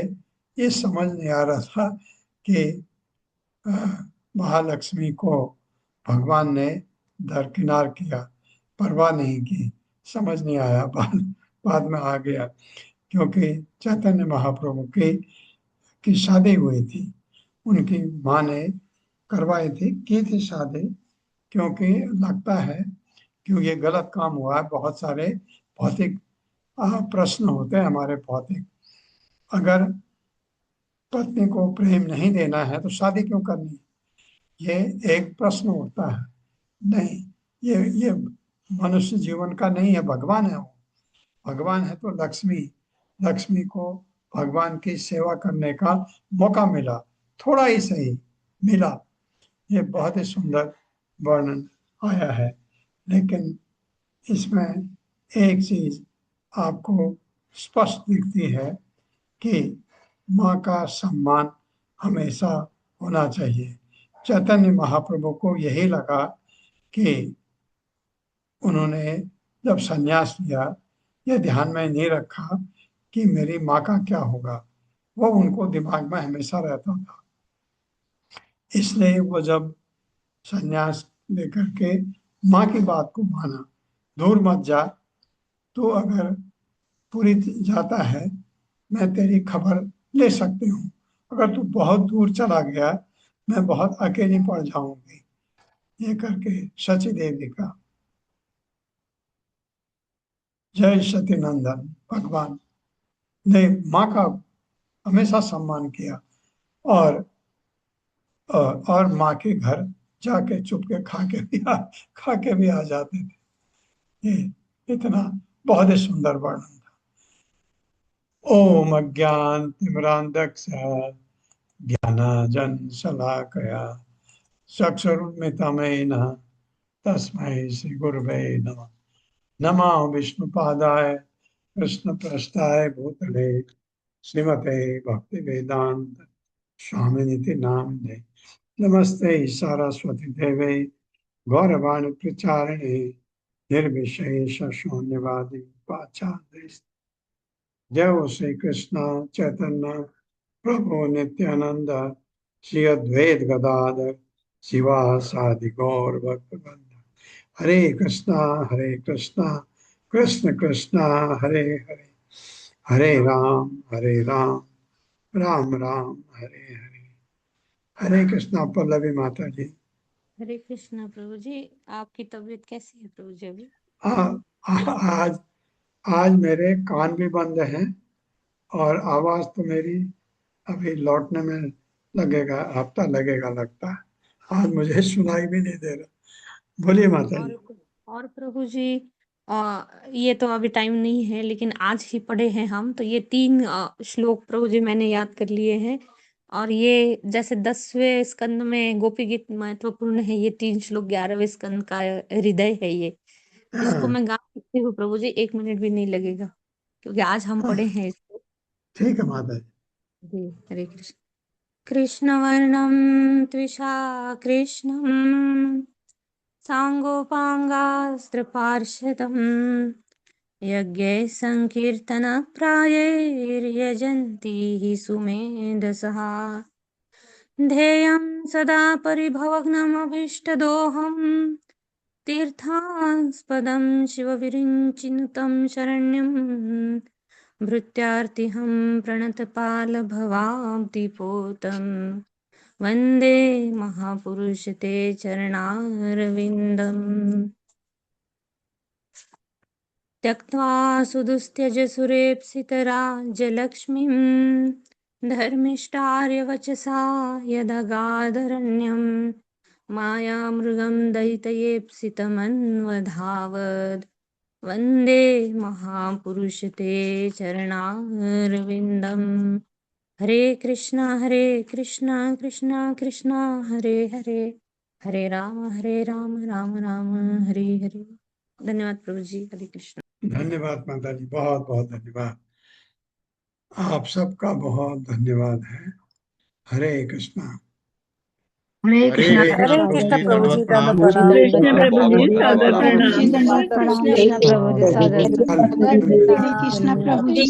ये समझ नहीं आ रहा था कि महालक्ष्मी को भगवान ने दरकिनार किया, परवाह नहीं की, समझ नहीं आया। बाद में आ गया, क्योंकि चैतन्य महाप्रभु की शादी हुई थी, उनकी माँ ने करवाई थी, की थी शादी, क्योंकि लगता है कि ये गलत काम हुआ है। बहुत सारे भौतिक प्रश्न होते हैं हमारे भौतिक। अगर पत्नी को प्रेम नहीं देना है तो शादी क्यों करनी, ये एक प्रश्न उठता है। नहीं, ये मनुष्य जीवन का नहीं है, भगवान है वो। भगवान है तो लक्ष्मी को भगवान की सेवा करने का मौका मिला, थोड़ा ही सही मिला। ये बहुत ही सुंदर वर्णन आया है। लेकिन इसमें एक चीज आपको स्पष्ट दिखती है कि माँ का सम्मान हमेशा होना चाहिए। चैतन्य महाप्रभु को यही लगा कि उन्होंने जब संन्यास लिया, यह ध्यान में नहीं रखा कि मेरी माँ का क्या होगा, वो उनको दिमाग में हमेशा रहता था। इसलिए वो जब संन्यास लेकर के माँ की बात को माना, दूर मत जा, तो अगर पूरी जाता है मैं तेरी खबर ले सकती हूँ, अगर तू बहुत दूर चला गया मैं बहुत अकेली पड़ जाऊंगी। ये करके सची देवी का जय सत्यनंदन भगवान ने माँ का हमेशा सम्मान किया और माँ के घर जाके चुपके खा के भी आ जाते थे। ये इतना बहुत ही सुंदर वर्णन था। ओम अज्ञानतिमिरान्धस्य ज्ञानाञ्जन शलाकया चक्षुरुन्मिलितं तस्मै श्री गुरुवे नमः। नमो विष्णुपादाय कृष्णप्रेष्ठाय भूतले श्रीमते भक्तिवेदांत स्वामिनिति नामिने। नमस्ते सरस्वती देवे गौरवाणी प्रचारिणे निर्विशेष शून्यवादी पाश्चात्य। जय श्री कृष्ण चैतन्य प्रभु नित्यानंद श्री अद्वैत गदाधर शिवासादि गौर भक्तवृंद। हरे कृष्णा कृष्ण कृष्णा हरे हरे, हरे राम राम राम हरे हरे। हरे कृष्णा। पल्लवी माता जी। हरे कृष्णा प्रभु जी, आपकी तबीयत कैसी है प्रभु जी अभी? आज आज मेरे कान भी बंद हैं और आवाज तो मेरी अभी लौटने में लगेगा, हफ्ता लगेगा लगता है। आज मुझे सुनाई भी नहीं दे रहा। बोलिए माता जी। और प्रभु जी ये तो अभी टाइम नहीं है, लेकिन आज ही पढ़े हैं हम, तो ये 3 श्लोक प्रभु जी मैंने याद कर लिए हैं। और ये जैसे 10वें स्कंद में गोपी गीत महत्वपूर्ण है, ये 3 श्लोक 11वें स्कंद का हृदय है ये। इसको मैं गा सकती हूँ प्रभु जी, 1 मिनट भी नहीं लगेगा, क्योंकि आज हम पढ़े हैं इसको। ठीक है माता जी। हरे कृष्ण। कृष्णवर्णं त्विषा कृष्णं साङ्गोपाङ्गास्त्रपार्षदम् यज्ञैः सङ्कीर्तनप्रायैर्यजन्ति हि सुमेधसः ध्येयं सदा परिभवग्नमभीष्टदोहम् तीर्थास्पदं शिवविरिञ्चिनुतं शरण्यं भृत्यार्तिहं प्रणतपालभवाब्धिपोतं वन्दे महापुरुष ते चरणारविन्दम् त्यक्त्वा सुदुस्त्यज सुरेप्सितराज्यलक्ष्मीं धर्मिष्ठार्यवचसा यदगाधरण्यं मायामृगं दयितयेप्सितमन्वधावद् वन्दे महापुरुष ते चरणारविन्दम्। हरे कृष्णा कृष्णा कृष्णा हरे हरे, हरे राम राम राम हरे हरे। धन्यवाद प्रभु जी। हरे कृष्ण। धन्यवाद माता जी, बहुत बहुत धन्यवाद। आप सबका बहुत धन्यवाद है। हरे कृष्णा। हरे कृष्णा प्रभु जी, दंडवत प्रणाम। कृष्ण प्रभु जी सादर प्रणाम। कृष्ण प्रभु जी सादर कल हरे कृष्णा प्रभु जी।